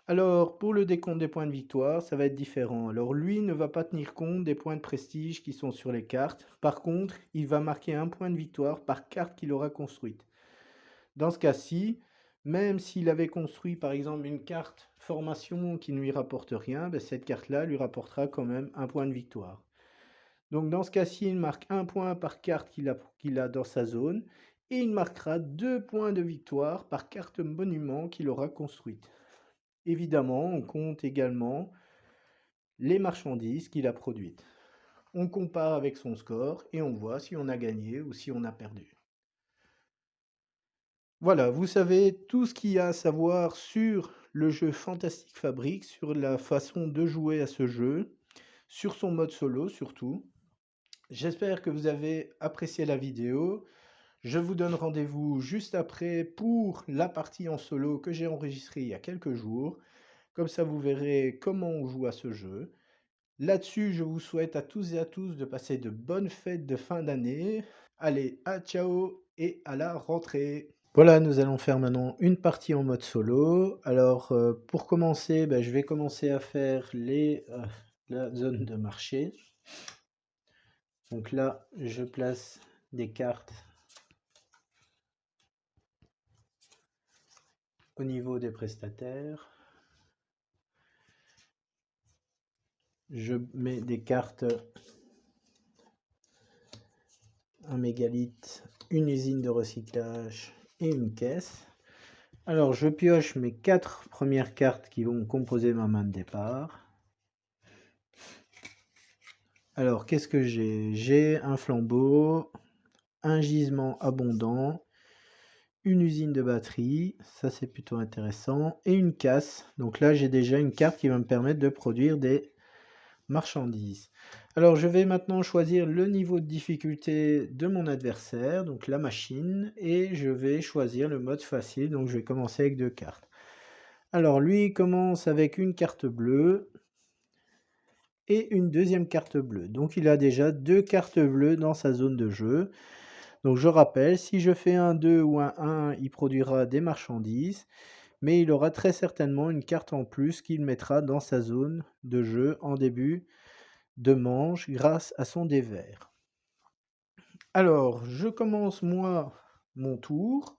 Alors, pour le décompte des points de victoire, ça va être différent. Alors, lui ne va pas tenir compte des points de prestige qui sont sur les cartes. Par contre, il va marquer un point de victoire par carte qu'il aura construite. Dans ce cas-ci, même s'il avait construit par exemple une carte formation qui ne lui rapporte rien, ben, cette carte-là lui rapportera quand même un point de victoire. Donc dans ce cas-ci, il marque un point par carte qu'il a dans sa zone et il marquera 2 points de victoire par carte monument qu'il aura construite. Évidemment, on compte également les marchandises qu'il a produites. On compare avec son score et on voit si on a gagné ou si on a perdu. Voilà, vous savez tout ce qu'il y a à savoir sur le jeu Fantastic Fabric, sur la façon de jouer à ce jeu, sur son mode solo surtout. J'espère que vous avez apprécié la vidéo. Je vous donne rendez-vous juste après pour la partie en solo que j'ai enregistrée il y a quelques jours. Comme ça, vous verrez comment on joue à ce jeu. Là-dessus, je vous souhaite à tous et à tous de passer de bonnes fêtes de fin d'année. Allez, à ciao et à la rentrée. Voilà, nous allons faire maintenant une partie en mode solo. Alors, pour commencer, je vais commencer à faire la zone de marché. Donc là, je place des cartes au niveau des prestataires. Je mets des cartes, un mégalithe, une usine de recyclage et une caisse. Alors, je pioche mes 4 premières cartes qui vont composer ma main de départ. Alors, qu'est-ce que j'ai? J'ai un flambeau, un gisement abondant, une usine de batterie, ça c'est plutôt intéressant, et une casse. Donc là, j'ai déjà une carte qui va me permettre de produire des marchandises. Alors, je vais maintenant choisir le niveau de difficulté de mon adversaire, donc la machine, et je vais choisir le mode facile, donc je vais commencer avec 2 cartes. Alors, lui, il commence avec une carte bleue et une deuxième carte bleue. Donc, il a déjà 2 cartes bleues dans sa zone de jeu. Donc, je rappelle, si je fais un 2 ou un 1, il produira des marchandises, mais il aura très certainement une carte en plus qu'il mettra dans sa zone de jeu en début de manche grâce à son dé vert. Alors, je commence moi mon tour.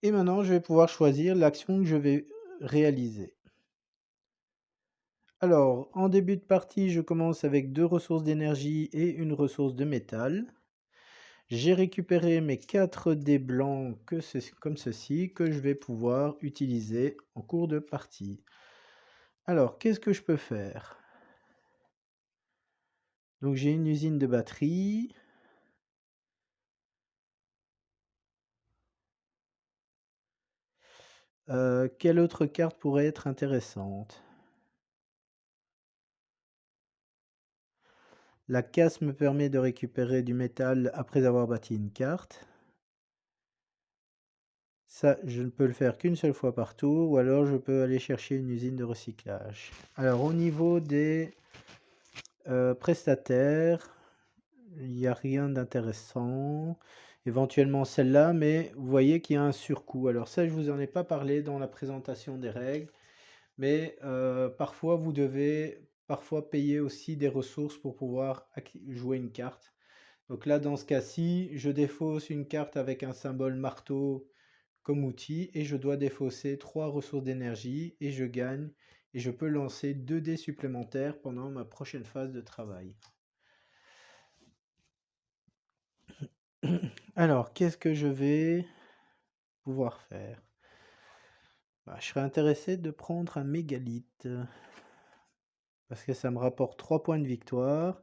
Et maintenant, je vais pouvoir choisir l'action que je vais réaliser. Alors, en début de partie, je commence avec 2 ressources d'énergie et une ressource de métal. J'ai récupéré mes 4 dés blancs comme ceci, que je vais pouvoir utiliser en cours de partie. Alors, qu'est-ce que je peux faire? Donc, j'ai une usine de batterie. Quelle autre carte pourrait être intéressante? La casse me permet de récupérer du métal après avoir bâti une carte. Ça, je ne peux le faire qu'une seule fois par tour, ou alors je peux aller chercher une usine de recyclage. Alors, au niveau des prestataires, il n'y a rien d'intéressant. Éventuellement celle-là, mais vous voyez qu'il y a un surcoût. Alors ça, je vous en ai pas parlé dans la présentation des règles, mais parfois vous devez payer aussi des ressources pour pouvoir jouer une carte. Donc là, dans ce cas-ci, je défausse une carte avec un symbole marteau comme outil et je dois défausser 3 ressources d'énergie et je gagne et je peux lancer 2 dés supplémentaires pendant ma prochaine phase de travail. Alors, qu'est-ce que je vais pouvoir faire? Je serais intéressé de prendre un mégalithe parce que ça me rapporte 3 points de victoire.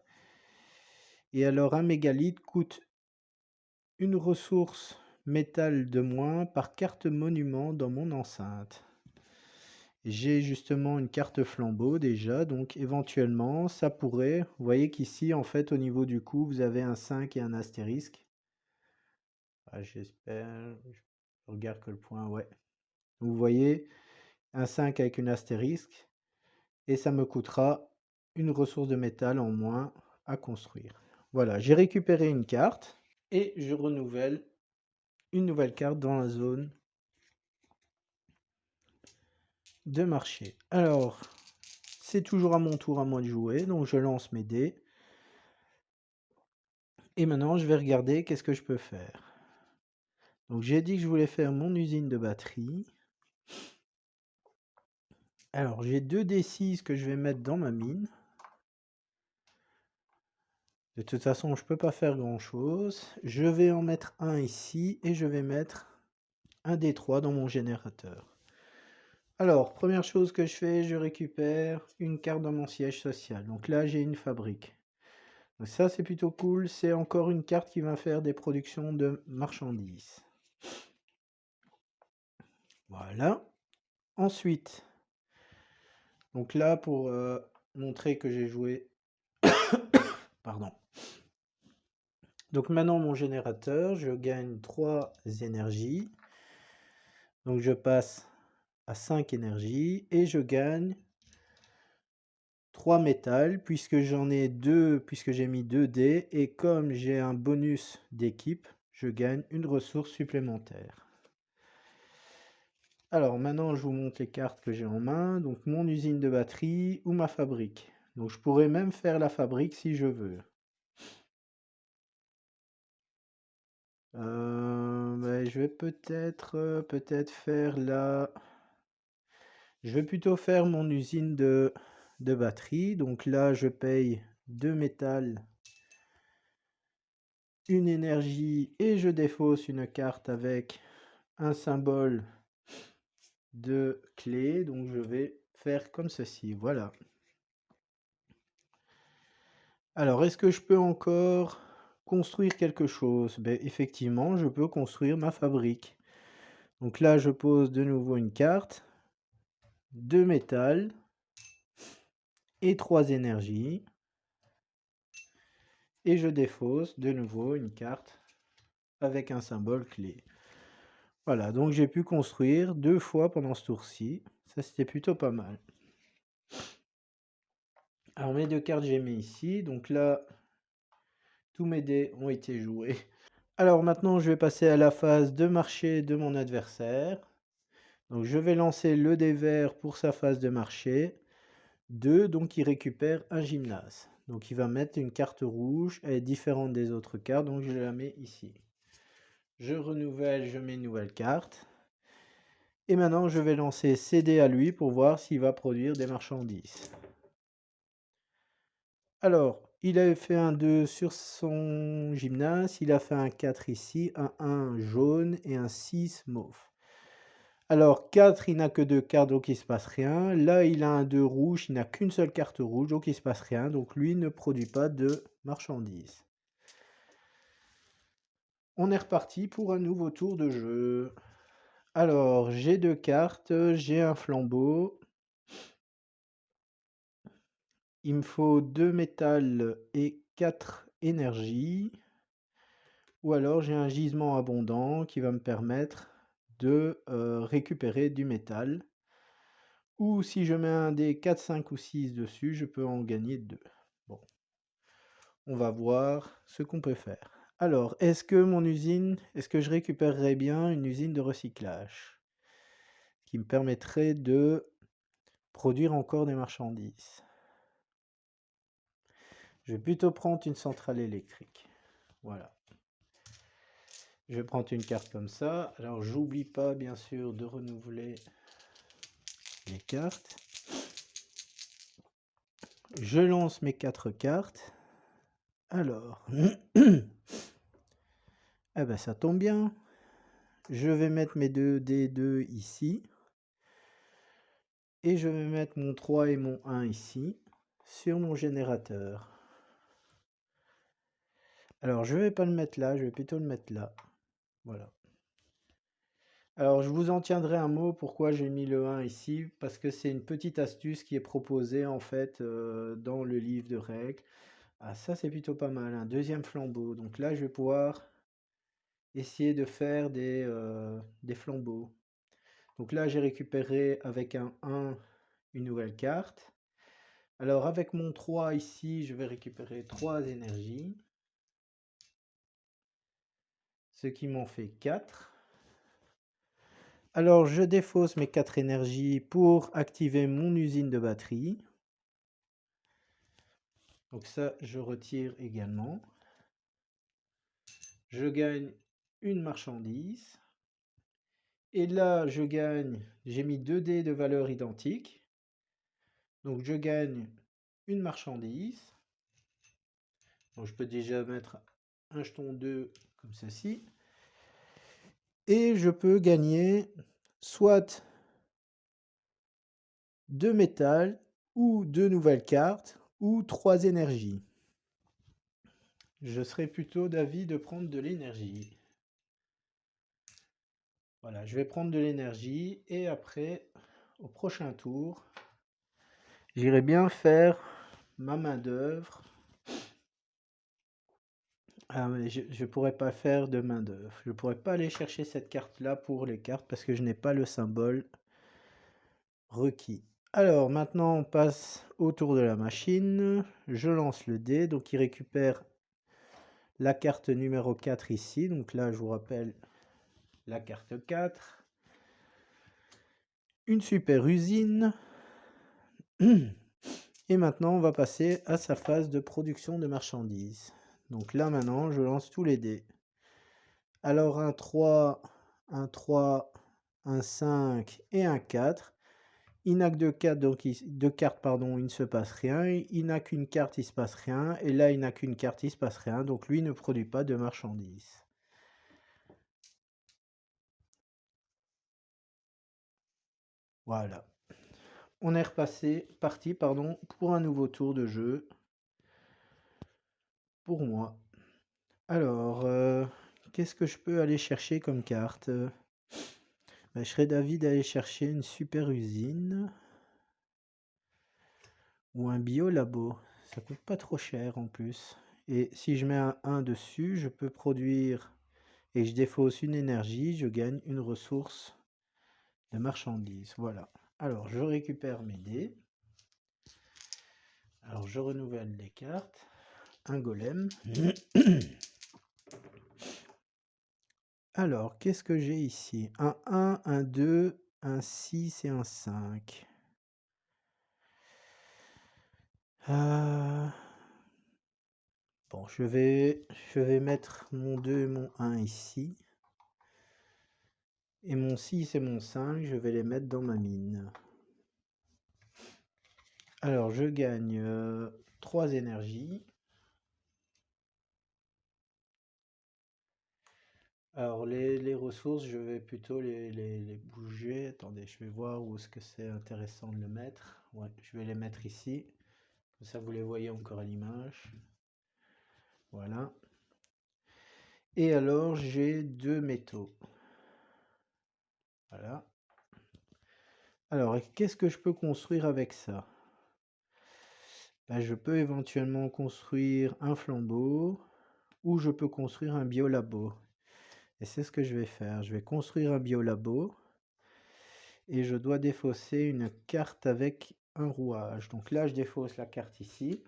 Et alors, un mégalithe coûte une ressource métal de moins par carte monument dans mon enceinte. J'ai justement une carte flambeau déjà, donc éventuellement ça pourrait, vous voyez qu'ici en fait au niveau du coup vous avez un 5 et un astérisque. J'espère, je regarde que le point, ouais. Vous voyez un 5 avec une astérisque et ça me coûtera une ressource de métal en moins à construire. Voilà, j'ai récupéré une carte et je renouvelle une nouvelle carte dans la zone de marché. Alors, c'est toujours à mon tour à moi de jouer, donc je lance mes dés. Et maintenant, je vais regarder qu'est-ce que je peux faire. Donc, j'ai dit que je voulais faire mon usine de batterie. Alors, j'ai 2 D6 que je vais mettre dans ma mine. De toute façon, je ne peux pas faire grand-chose. Je vais en mettre un ici et je vais mettre un D3 dans mon générateur. Alors, première chose que je fais, je récupère une carte dans mon siège social. Donc là, j'ai une fabrique. Donc ça, c'est plutôt cool. C'est encore une carte qui va faire des productions de marchandises. Voilà. Ensuite, donc là, pour montrer que j'ai joué... Pardon. Donc maintenant, mon générateur, je gagne 3 énergies. Donc je passe à 5 énergies et je gagne 3 métals puisque j'en ai 2, puisque j'ai mis 2 dés. Et comme j'ai un bonus d'équipe, je gagne une ressource supplémentaire. Alors maintenant, je vous montre les cartes que j'ai en main. Donc mon usine de batterie ou ma fabrique. Donc je pourrais même faire la fabrique si je veux. Je vais peut-être faire la... Je vais plutôt faire mon usine de batterie. Donc là, je paye 2 métals, une énergie et je défausse une carte avec un symbole de clé. Donc je vais faire comme ceci. Voilà. Alors, est-ce que je peux encore construire quelque chose? Effectivement, je peux construire ma fabrique. Donc là, je pose de nouveau une carte, 2 métals et 3 énergies. Et je défausse de nouveau une carte avec un symbole clé. Voilà, donc j'ai pu construire 2 fois pendant ce tour-ci. Ça, c'était plutôt pas mal. Alors, mes 2 cartes, j'ai mis ici. Donc là, tous mes dés ont été joués. Alors maintenant, je vais passer à la phase de marché de mon adversaire. Donc je vais lancer le dé vert pour sa phase de marché. 2, donc il récupère un gymnase. Donc il va mettre une carte rouge, elle est différente des autres cartes, donc je la mets ici. Je renouvelle, je mets une nouvelle carte. Et maintenant, je vais lancer CD à lui pour voir s'il va produire des marchandises. Alors, il a fait un 2 sur son gymnase, il a fait un 4 ici, un 1 jaune et un 6 mauve. Alors, 4, il n'a que 2 cartes, donc il ne se passe rien. Là, il a un 2 rouge, il n'a qu'une seule carte rouge, donc il ne se passe rien. Donc, lui ne produit pas de marchandises. On est reparti pour un nouveau tour de jeu. Alors, j'ai 2 cartes, j'ai un flambeau. Il me faut 2 métals et 4 énergies. Ou alors, j'ai un gisement abondant qui va me permettre de récupérer du métal. Ou si je mets un des 4, 5 ou 6 dessus, je peux en gagner 2. Bon, on va voir ce qu'on peut faire. Alors, est-ce que je récupérerais bien une usine de recyclage qui me permettrait de produire encore des marchandises? Je vais plutôt prendre une centrale électrique. Voilà. Je vais prendre une carte comme ça. Alors, j'oublie pas, bien sûr, de renouveler les cartes. Je lance mes 4 cartes. Alors, ah ben ça tombe bien. Je vais mettre mes 2 D2 ici. Et je vais mettre mon 3 et mon 1 ici, sur mon générateur. Alors, je vais pas le mettre là, je vais plutôt le mettre là. Voilà. Alors, je vous en tiendrai un mot pourquoi j'ai mis le 1 ici, parce que c'est une petite astuce qui est proposée en fait dans le livre de règles. Ah, ça c'est plutôt pas mal, un deuxième flambeau. Donc là, je vais pouvoir essayer de faire des flambeaux. Donc là, j'ai récupéré avec un 1 une nouvelle carte. Alors avec mon 3 ici, je vais récupérer 3 énergies. Ce qui m'en fait 4. Alors je défausse mes 4 énergies pour activer mon usine de batterie. Donc ça, je retire également. Je gagne une marchandise. Et là, je gagne, j'ai mis 2 dés de valeur identique. Donc je gagne une marchandise. Donc je peux déjà mettre un jeton 2 comme ceci. Et je peux gagner soit 2 métal, ou 2 nouvelles cartes, ou 3 énergies. Je serais plutôt d'avis de prendre de l'énergie. Voilà, je vais prendre de l'énergie et après, au prochain tour, j'irai bien faire ma main d'œuvre. Ah, mais je ne pourrais pas faire de main d'œuvre. Je ne pourrais pas aller chercher cette carte-là pour les cartes parce que je n'ai pas le symbole requis. Alors maintenant, on passe au tour de la machine. Je lance le dé, donc il récupère la carte numéro 4 ici. Donc là, je vous rappelle la carte 4. Une super usine. Et maintenant, on va passer à sa phase de production de marchandises. Donc là, maintenant, je lance tous les dés. Alors, un 3, un 5 et un 4. Il n'a que 2 cartes, donc il ne se passe rien. Il n'a qu'une carte, il ne se passe rien. Et là, il n'a qu'une carte, il ne se passe rien. Donc lui ne produit pas de marchandises. Voilà. On est parti pour un nouveau tour de jeu. Pour moi. Alors, qu'est-ce que je peux aller chercher comme carte? Je serais d'avis d'aller chercher une super usine ou un biolabo. Ça coûte pas trop cher en plus. Et si je mets un 1 dessus, je peux produire et je défausse une énergie, je gagne une ressource de marchandises. Voilà. Alors, je récupère mes dés. Alors, je renouvelle les cartes. Un golem. Alors, qu'est-ce que j'ai ici? Un 1, un 2, un 6 et un 5. Bon, je vais mettre mon 2 et mon 1 ici. Et mon 6 et mon 5, je vais les mettre dans ma mine. Alors, je gagne 3 énergies. Alors, les ressources, je vais plutôt les bouger. Attendez, je vais voir où est-ce que c'est intéressant de le mettre. Ouais, je vais les mettre ici. Comme ça, vous les voyez encore à l'image. Voilà. Et alors, j'ai 2 métaux. Voilà. Alors, qu'est-ce que je peux construire avec ça? Je peux éventuellement construire un flambeau ou je peux construire un biolabo. Et c'est ce que je vais faire. Je vais construire un biolabo et je dois défausser une carte avec un rouage. Donc là, je défausse la carte ici.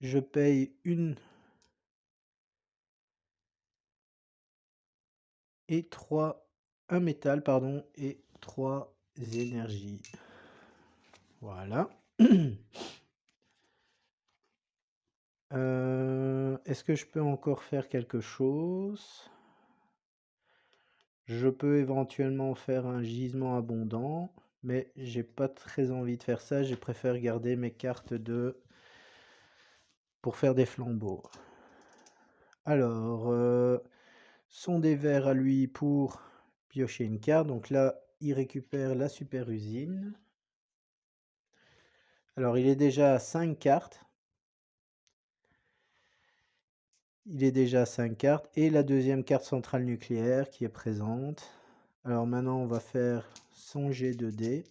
Je paye un métal, pardon, et 3 énergies. Voilà. Est-ce que je peux encore faire quelque chose? Je peux éventuellement faire un gisement abondant, mais j'ai pas très envie de faire ça. Je préfère garder mes cartes pour faire des flambeaux. Alors, son des verres à lui pour piocher une carte. Donc là, il récupère la super usine. Alors, il est déjà à 5 cartes. Il est déjà à 5 cartes. Et la deuxième carte centrale nucléaire qui est présente. Alors maintenant, on va faire son jet de dés.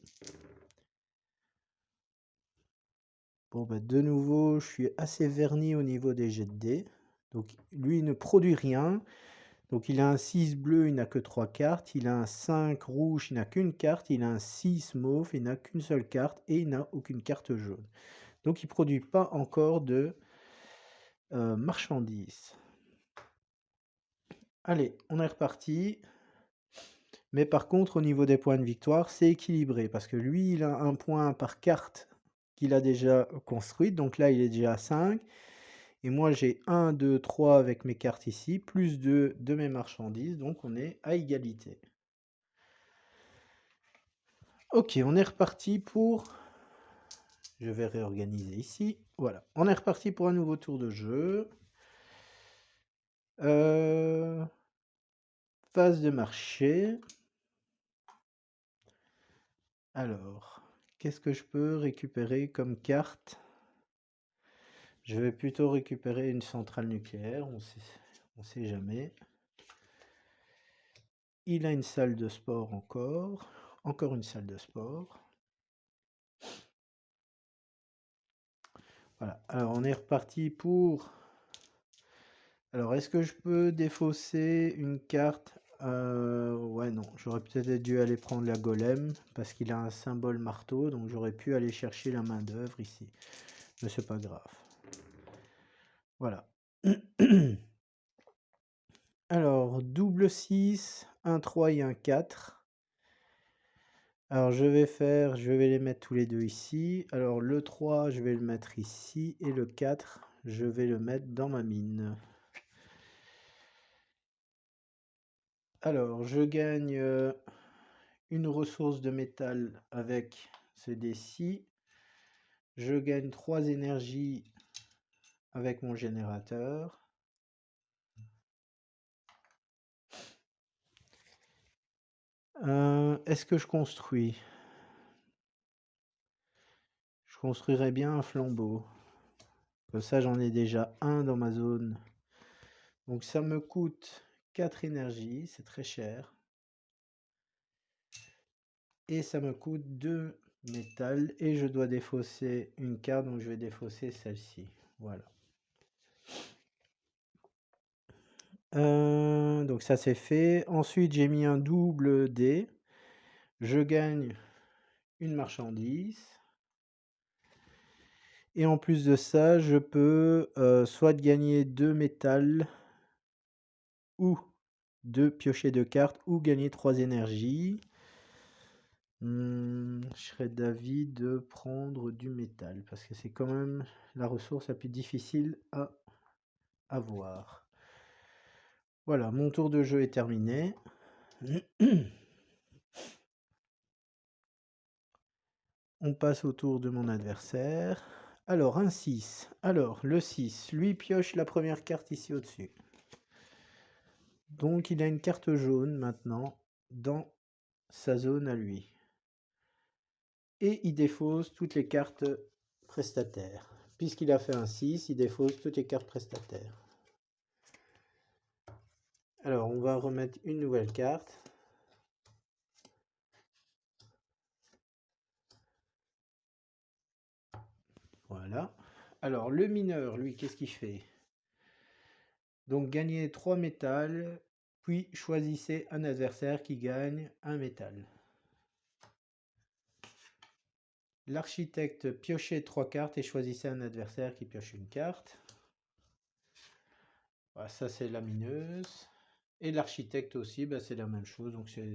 Bon, bah, de nouveau, je suis assez verni au niveau des jets de dés. Donc, lui, il ne produit rien. Donc, il a un 6 bleu, il n'a que 3 cartes. Il a un 5 rouge, il n'a qu'une carte. Il a un 6 mauve, il n'a qu'une seule carte. Et il n'a aucune carte jaune. Donc, il ne produit pas encore de marchandises. Allez, on est reparti. Mais par contre, au niveau des points de victoire, c'est équilibré. Parce que lui, il a un point par carte qu'il a déjà construite. Donc là, il est déjà à 5. Et moi, j'ai 1, 2, 3 avec mes cartes ici, plus 2 de mes marchandises. Donc, on est à égalité. Ok, on est reparti pour... Je vais réorganiser ici. Voilà, on est reparti pour un nouveau tour de jeu. Phase de marché. Alors, qu'est-ce que je peux récupérer comme carte? Je vais plutôt récupérer une centrale nucléaire, on sait jamais. Il a une salle de sport encore une salle de sport. Voilà, alors on est reparti pour... Alors, est-ce que je peux défausser une carte? Ouais, non, j'aurais peut-être dû aller prendre la golem, parce qu'il a un symbole marteau, donc j'aurais pu aller chercher la main d'œuvre ici. Mais c'est pas grave. Voilà. Alors, double 6, un 3 et un 4. Alors, je vais les mettre tous les deux ici. Alors, le 3, je vais le mettre ici, et le 4, je vais le mettre dans ma mine. Alors, je gagne une ressource de métal avec ce dé-ci. Je gagne 3 énergies avec mon générateur. Est-ce que je construis? Je construirais bien un flambeau. Comme ça, j'en ai déjà un dans ma zone. Donc ça me coûte 4 énergies, c'est très cher. Et ça me coûte 2 métal. Et je dois défausser une carte, donc je vais défausser celle-ci. Voilà. Donc ça c'est fait. Ensuite, j'ai mis un double dé. Je gagne une marchandise. Et en plus de ça, je peux soit gagner 2 métal ou 2 piocher de cartes ou gagner 3 énergies. Je serais d'avis de prendre du métal parce que c'est quand même la ressource la plus difficile à avoir. Voilà, mon tour de jeu est terminé. On passe au tour de mon adversaire. Alors, un 6. Alors, le 6, lui pioche la première carte ici au-dessus. Donc, il a une carte jaune maintenant dans sa zone à lui. Et il défausse toutes les cartes prestataires. Puisqu'il a fait un 6, il défausse toutes les cartes prestataires. Alors, on va remettre une nouvelle carte. Voilà. Alors, le mineur, lui, qu'est-ce qu'il fait? Donc, gagner 3 métals, puis choisissez un adversaire qui gagne un métal. L'architecte, piochez 3 cartes et choisissez un adversaire qui pioche une carte. Voilà, ça, c'est la mineuse. Et l'architecte aussi, bah, c'est la même chose. Donc, c'est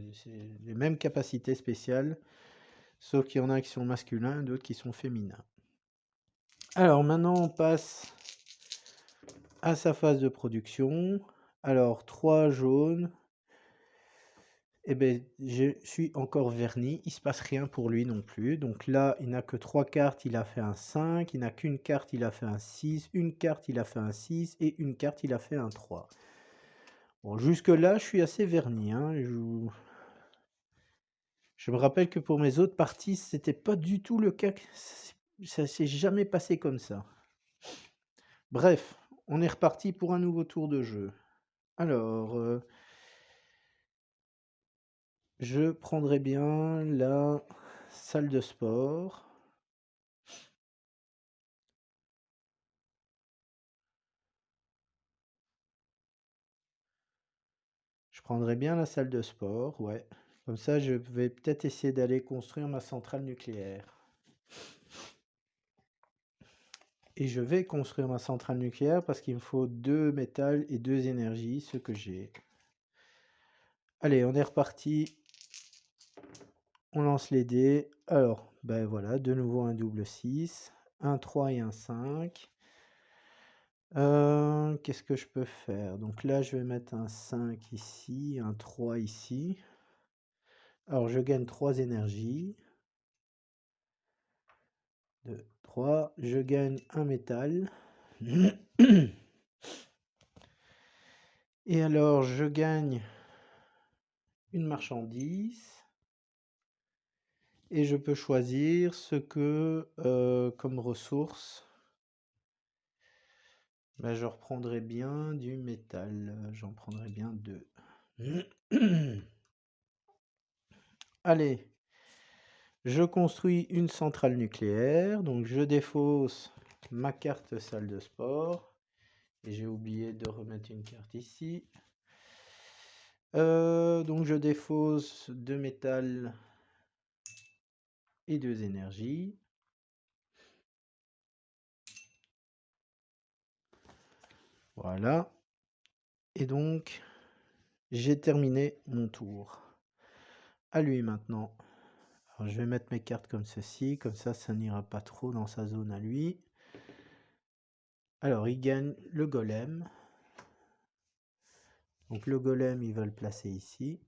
les mêmes capacités spéciales. Sauf qu'il y en a qui sont masculins, d'autres qui sont féminins. Alors, maintenant, on passe à sa phase de production. Alors 3 jaunes. Eh ben, je suis encore verni, il se passe rien pour lui non plus. Donc là, il n'a que 3 cartes, il a fait un 5, il n'a qu'une carte, il a fait un 6, une carte, il a fait un 6 et une carte, il a fait un 3. Bon, jusque-là, je suis assez verni, hein. Je me rappelle que pour mes autres parties, c'était pas du tout le cas. Ça s'est jamais passé comme ça. Bref, on est reparti pour un nouveau tour de jeu. Alors, je prendrai bien la salle de sport. Je prendrai bien la salle de sport, ouais. Comme ça, je vais peut-être essayer d'aller construire ma centrale nucléaire. Et je vais construire ma centrale nucléaire parce qu'il me faut 2 métals et 2 énergies, ce que j'ai. Allez, on est reparti. On lance les dés. Alors, ben voilà, de nouveau un double 6, un 3 et un 5. Qu'est-ce que je peux faire? Donc là, je vais mettre un 5 ici, un 3 ici. Alors, je gagne 3 énergies. 2, 3. Je gagne un métal. Et alors, je gagne une marchandise. Et je peux choisir ce que, comme ressource, ben, je reprendrai bien du métal. J'en prendrai bien 2. Allez, je construis une centrale nucléaire. Donc, je défausse ma carte salle de sport. Et j'ai oublié de remettre une carte ici. Donc, je défausse 2 métal et 2 énergies. Voilà. Et donc, j'ai terminé mon tour. À lui maintenant. Alors, je vais mettre mes cartes comme ceci, comme ça n'ira pas trop dans sa zone à lui. Alors, il gagne le golem. Donc, le golem, il va le placer ici.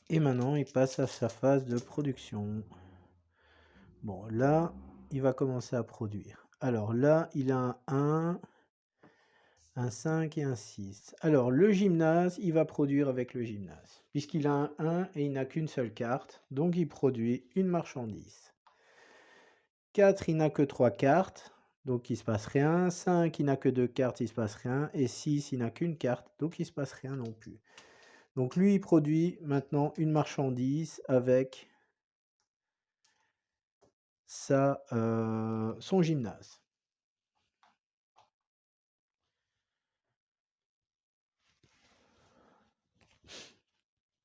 Et maintenant, il passe à sa phase de production. Bon, là, il va commencer à produire. Alors là, il a un 5 et un 6. Alors, le gymnase, il va produire avec le gymnase. Puisqu'il a un 1 et il n'a qu'une seule carte, donc il produit une marchandise. 4, il n'a que 3 cartes, donc il ne se passe rien. 5, il n'a que 2 cartes, il ne se passe rien. Et 6, il n'a qu'une carte, donc il ne se passe rien non plus. Donc lui, il produit maintenant une marchandise avec son gymnase.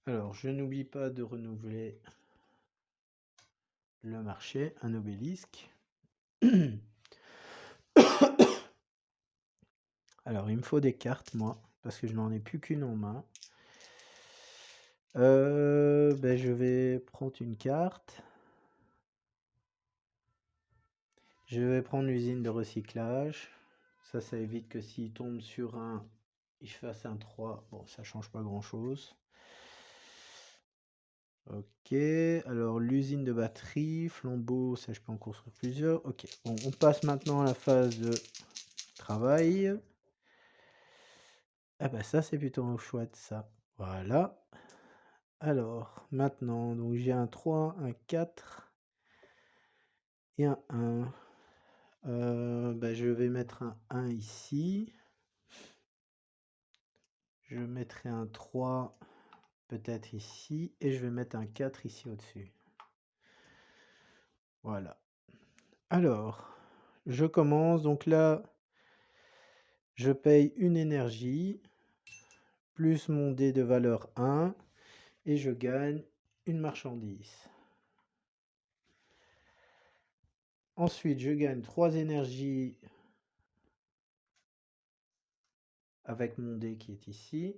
Alors, je n'oublie pas de renouveler le marché, un obélisque. Alors, il me faut des cartes, moi, parce que je n'en ai plus qu'une en main. Ben, je vais prendre une carte. Je vais prendre l'usine de recyclage. Ça évite que s'il tombe sur un, il fasse un 3. Bon, ça change pas grand-chose. Ok, alors l'usine de batterie, flambeau, ça je peux en construire plusieurs. Ok, bon, on passe maintenant à la phase de travail. Ah bah ça c'est plutôt chouette ça. Voilà. Alors, maintenant, donc j'ai un 3, un 4 et un 1. Bah, je vais mettre un 1 ici. Je mettrai un 3 peut-être ici. Et je vais mettre un 4 ici au-dessus. Voilà. Alors, je commence. Donc là, je paye une énergie plus mon dé de valeur 1 et je gagne une marchandise. Ensuite, je gagne 3 énergies avec mon dé qui est ici.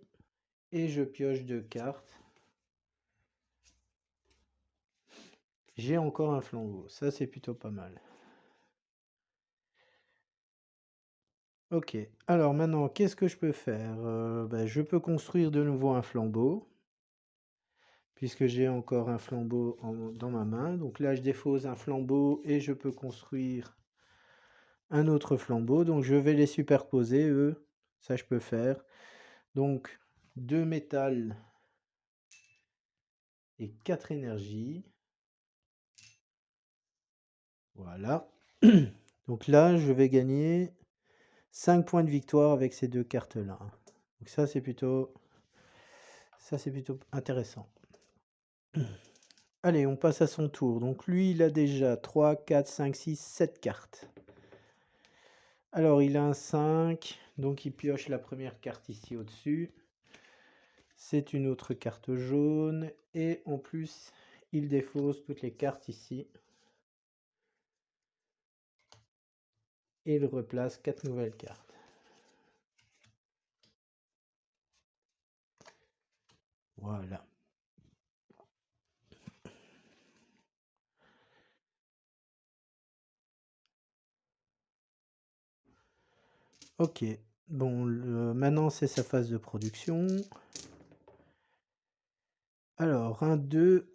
Et je pioche 2 cartes. J'ai encore un flambeau. Ça, c'est plutôt pas mal. Ok. Alors maintenant, qu'est-ce que je peux faire? Je peux construire de nouveau un flambeau, puisque j'ai encore un flambeau dans ma main. Donc là, je défausse un flambeau et je peux construire un autre flambeau. Donc je vais les superposer, eux. Ça, je peux faire. Donc 2 métal et 4 énergies. Voilà. Donc là, je vais gagner 5 points de victoire avec ces 2 cartes-là. Donc ça, c'est plutôt intéressant. Allez, on passe à son tour. Donc lui, il a déjà 3, 4, 5, 6, 7 cartes. Alors, il a un 5, donc il pioche la première carte ici au-dessus. C'est une autre carte jaune. Et en plus, il défausse toutes les cartes ici. Et il replace 4 nouvelles cartes. Voilà. Ok. Bon, maintenant, c'est sa phase de production. Alors, un 2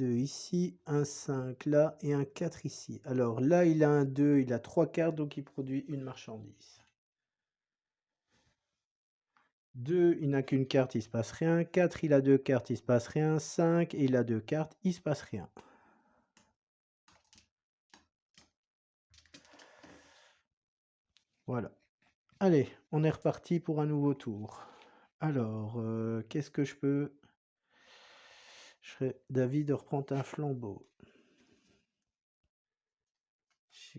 ici, un 5 là et un 4 ici. Alors là, il a un 2, il a 3 cartes, donc il produit une marchandise. 2, il n'a qu'une carte, il se passe rien. 4, il a 2 cartes, il se passe rien. 5, il a 2 cartes, il se passe rien. Voilà. Allez, on est reparti pour un nouveau tour. Alors, qu'est-ce que je peux... Je serais d'avis de reprendre un flambeau.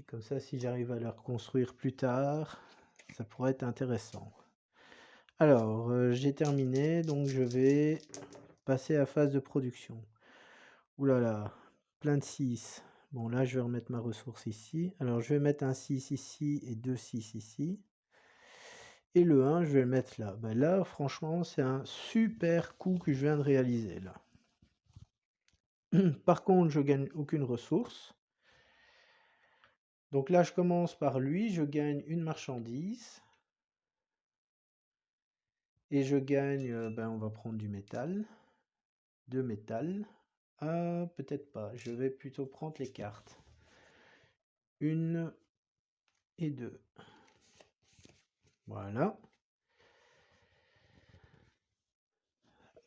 Comme ça, si j'arrive à le reconstruire plus tard, ça pourrait être intéressant. Alors, j'ai terminé, donc je vais passer à phase de production. Ouh là là, plein de 6. Bon, là, je vais remettre ma ressource ici. Alors, je vais mettre un 6 ici et 2 6 ici. Et le 1, je vais le mettre là. Ben là, franchement, c'est un super coup que je viens de réaliser, là. Par contre, je gagne aucune ressource. Donc là, je commence par lui. Je gagne une marchandise. Et je gagne, on va prendre du métal. 2 métal. Ah, peut-être pas. Je vais plutôt prendre les cartes. 1 et 2. Voilà.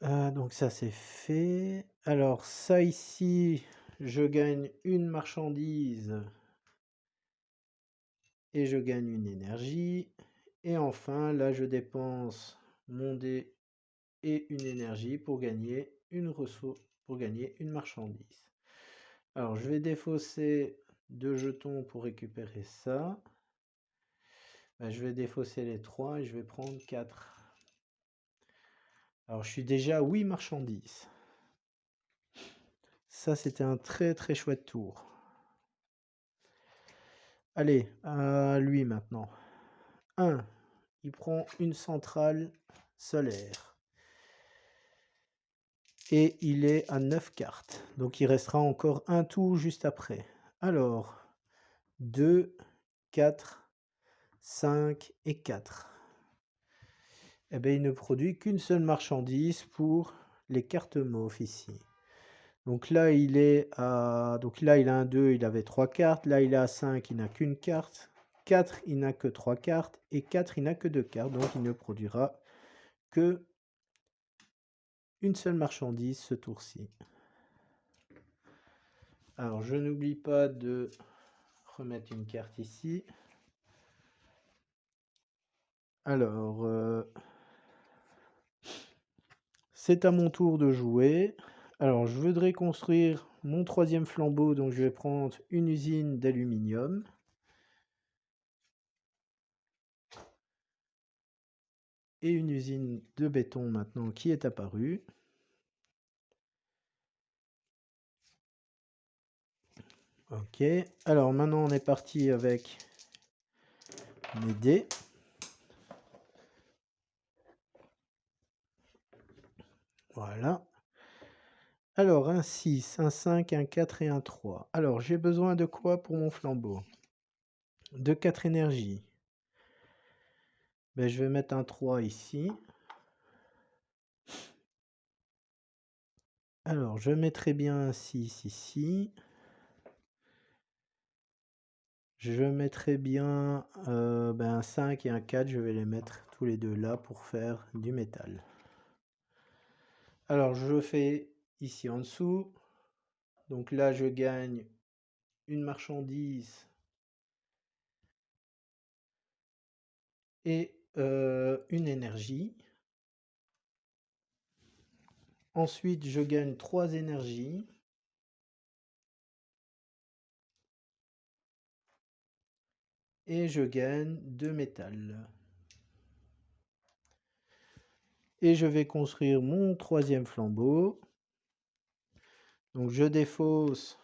Donc ça c'est fait. Alors ça ici, je gagne une marchandise et je gagne une énergie. Et enfin, là je dépense mon dé et une énergie pour gagner une ressource, pour gagner une marchandise. Alors je vais défausser 2 jetons pour récupérer ça. Je vais défausser les 3 et je vais prendre 4. Alors je suis déjà à 8 marchandises. Ça c'était un très très chouette tour. Allez, à lui maintenant. 1. Il prend une centrale solaire. Et il est à 9 cartes. Donc il restera encore un tour juste après. Alors, 2, 4, 5 et 4. Eh bien, il ne produit qu'une seule marchandise pour les cartes mauves ici. Donc là, il est à... Donc là, il a un 2, il avait 3 cartes. Là, il est à 5, il n'a qu'une carte. 4, il n'a que 3 cartes. Et 4, il n'a que 2 cartes. Donc, il ne produira que une seule marchandise ce tour-ci. Alors, je n'oublie pas de remettre une carte ici. Alors, c'est à mon tour de jouer. Alors, je voudrais construire mon 3e flambeau. Donc, je vais prendre une usine d'aluminium. Et une usine de béton maintenant qui est apparue. Ok, alors maintenant on est parti avec mes dés. Voilà. Alors, un 6, un 5, un 4 et un 3. Alors, j'ai besoin de quoi pour mon flambeau? De 4 énergies. Ben, je vais mettre un 3 ici. Alors, je mettrai bien un 6 ici. Je mettrai bien un 5 et un 4, je vais les mettre tous les deux là pour faire du métal. Alors, je fais ici en dessous. Donc là, je gagne une marchandise et une énergie. Ensuite, je gagne 3 énergies. Et je gagne 2 métal. Et je vais construire mon troisième flambeau. Donc je défausse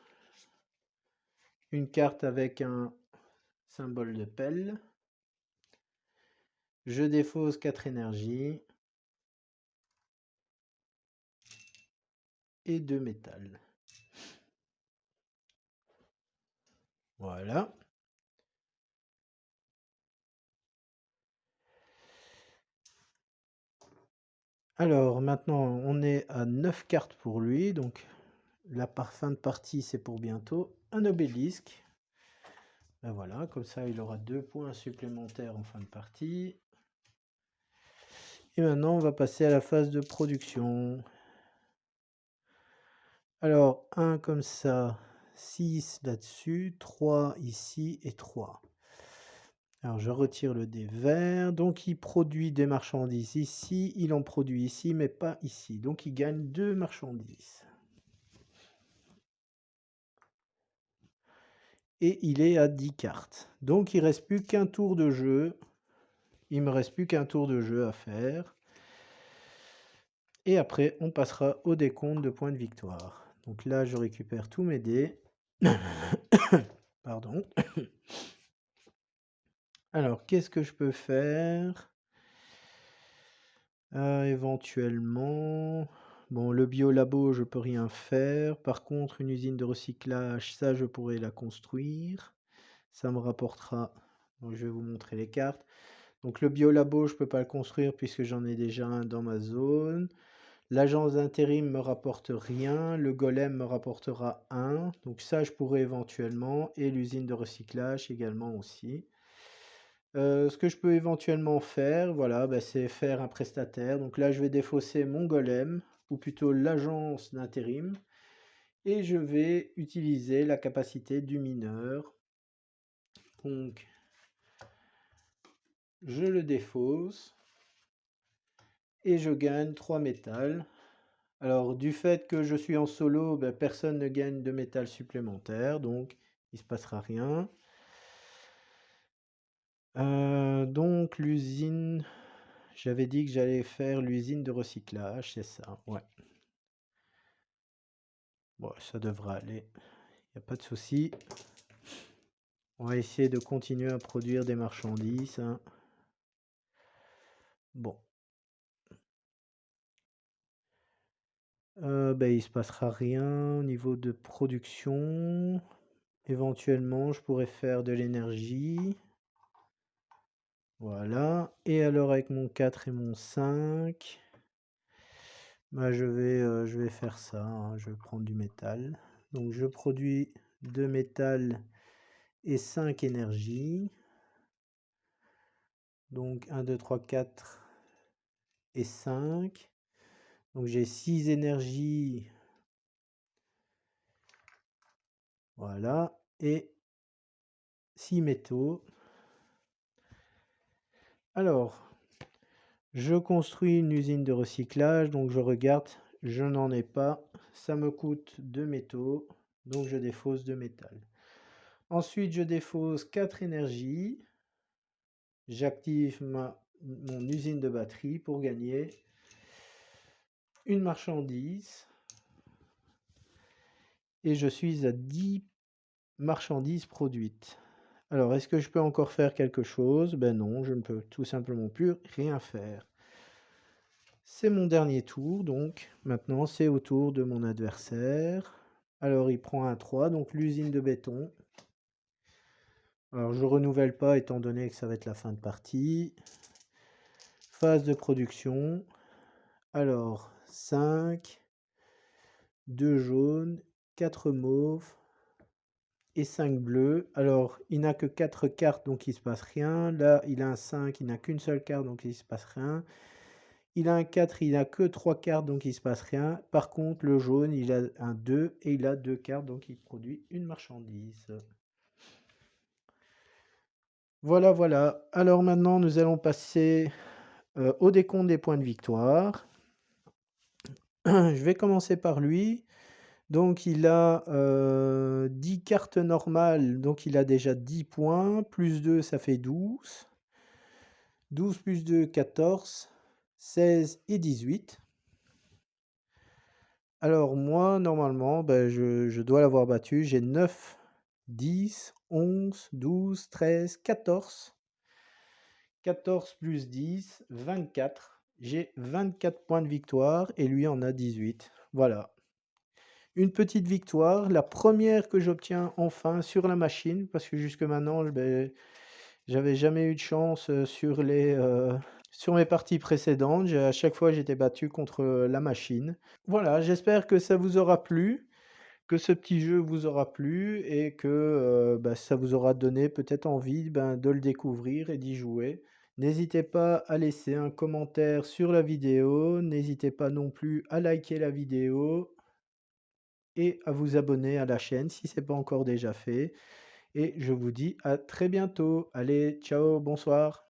une carte avec un symbole de pelle. Je défausse 4 énergies. Et 2 métal. Voilà. Alors maintenant, on est à 9 cartes pour lui. Donc la fin de partie, c'est pour bientôt. Un obélisque. Ben voilà, comme ça, il aura 2 points supplémentaires en fin de partie. Et maintenant, on va passer à la phase de production. Alors, 1 comme ça, 6 là-dessus, 3 ici et 3. Alors, je retire le dé vert. Donc, il produit des marchandises ici. Il en produit ici, mais pas ici. Donc, il gagne 2 marchandises. Et il est à 10 cartes. Donc, il ne reste plus qu'un tour de jeu. Il me reste plus qu'un tour de jeu à faire. Et après, on passera au décompte de points de victoire. Donc là, je récupère tous mes dés. Pardon. Alors, qu'est-ce que je peux faire? Éventuellement... Bon, le biolabo, je peux rien faire. Par contre, une usine de recyclage, ça, je pourrais la construire. Ça me rapportera... Donc, je vais vous montrer les cartes. Donc, le biolabo, je peux pas le construire puisque j'en ai déjà un dans ma zone. L'agence d'intérim me rapporte rien. Le golem me rapportera 1. Donc, ça, je pourrais éventuellement. Et l'usine de recyclage également aussi. Ce que je peux éventuellement faire, voilà, c'est faire un prestataire. Donc là, je vais défausser mon golem, ou plutôt l'agence d'intérim, et je vais utiliser la capacité du mineur. Donc, je le défausse, et je gagne 3 métal. Alors, du fait que je suis en solo, personne ne gagne de métal supplémentaire, donc il ne se passera rien. Donc, l'usine... J'avais dit que j'allais faire l'usine de recyclage, c'est ça, ouais. Bon, ça devrait aller, il n'y a pas de souci. On va essayer de continuer à produire des marchandises, hein. Bon. Il se passera rien au niveau de production. Éventuellement, je pourrais faire de l'énergie. Voilà. Et alors avec mon 4 et mon 5, je vais faire ça, hein. Je vais prendre du métal. Donc je produis 2 métal et 5 énergie. Donc 1, 2, 3, 4 et 5. Donc j'ai 6 énergies. Voilà. Et 6 métaux. Alors, je construis une usine de recyclage. Donc je regarde, je n'en ai pas. Ça me coûte 2 métaux. Donc je défausse 2 métal. Ensuite, je défausse 4 énergies. J'active mon usine de batterie pour gagner une marchandise. Et je suis à 10 marchandises produites. Alors, est-ce que je peux encore faire quelque chose? Ben non, je ne peux tout simplement plus rien faire. C'est mon dernier tour, donc maintenant c'est au tour de mon adversaire. Alors il prend un 3, donc l'usine de béton. Alors je renouvelle pas étant donné que ça va être la fin de partie. Phase de production. Alors 5, 2 jaunes, 4 mauves et 5 bleus. Alors il n'a que 4 cartes donc il se passe rien. Là il a un 5, il n'a qu'une seule carte donc il se passe rien. Il a un 4, il n'a que 3 cartes donc il se passe rien. Par contre le jaune il a un 2 et il a 2 cartes donc il produit une marchandise. Voilà, voilà. Alors maintenant nous allons passer au décompte des points de victoire. Je vais commencer par lui. Donc il a 10 cartes normales, donc il a déjà 10 points, plus 2 ça fait 12. 12 plus 2, 14, 16 et 18. Alors moi, normalement, je dois l'avoir battu. J'ai 9, 10, 11, 12, 13, 14. 14 plus 10, 24. J'ai 24 points de victoire et lui en a 18. Voilà. Une petite victoire, la première que j'obtiens enfin sur la machine, parce que jusque maintenant, j'avais jamais eu de chance sur mes parties précédentes. À chaque fois, j'étais battu contre la machine. Voilà, j'espère que ça vous aura plu, que ce petit jeu vous aura plu et que ça vous aura donné peut-être envie de le découvrir et d'y jouer. N'hésitez pas à laisser un commentaire sur la vidéo, n'hésitez pas non plus à liker la vidéo et à vous abonner à la chaîne si ce n'est pas encore déjà fait. Et je vous dis à très bientôt. Allez, ciao, bonsoir.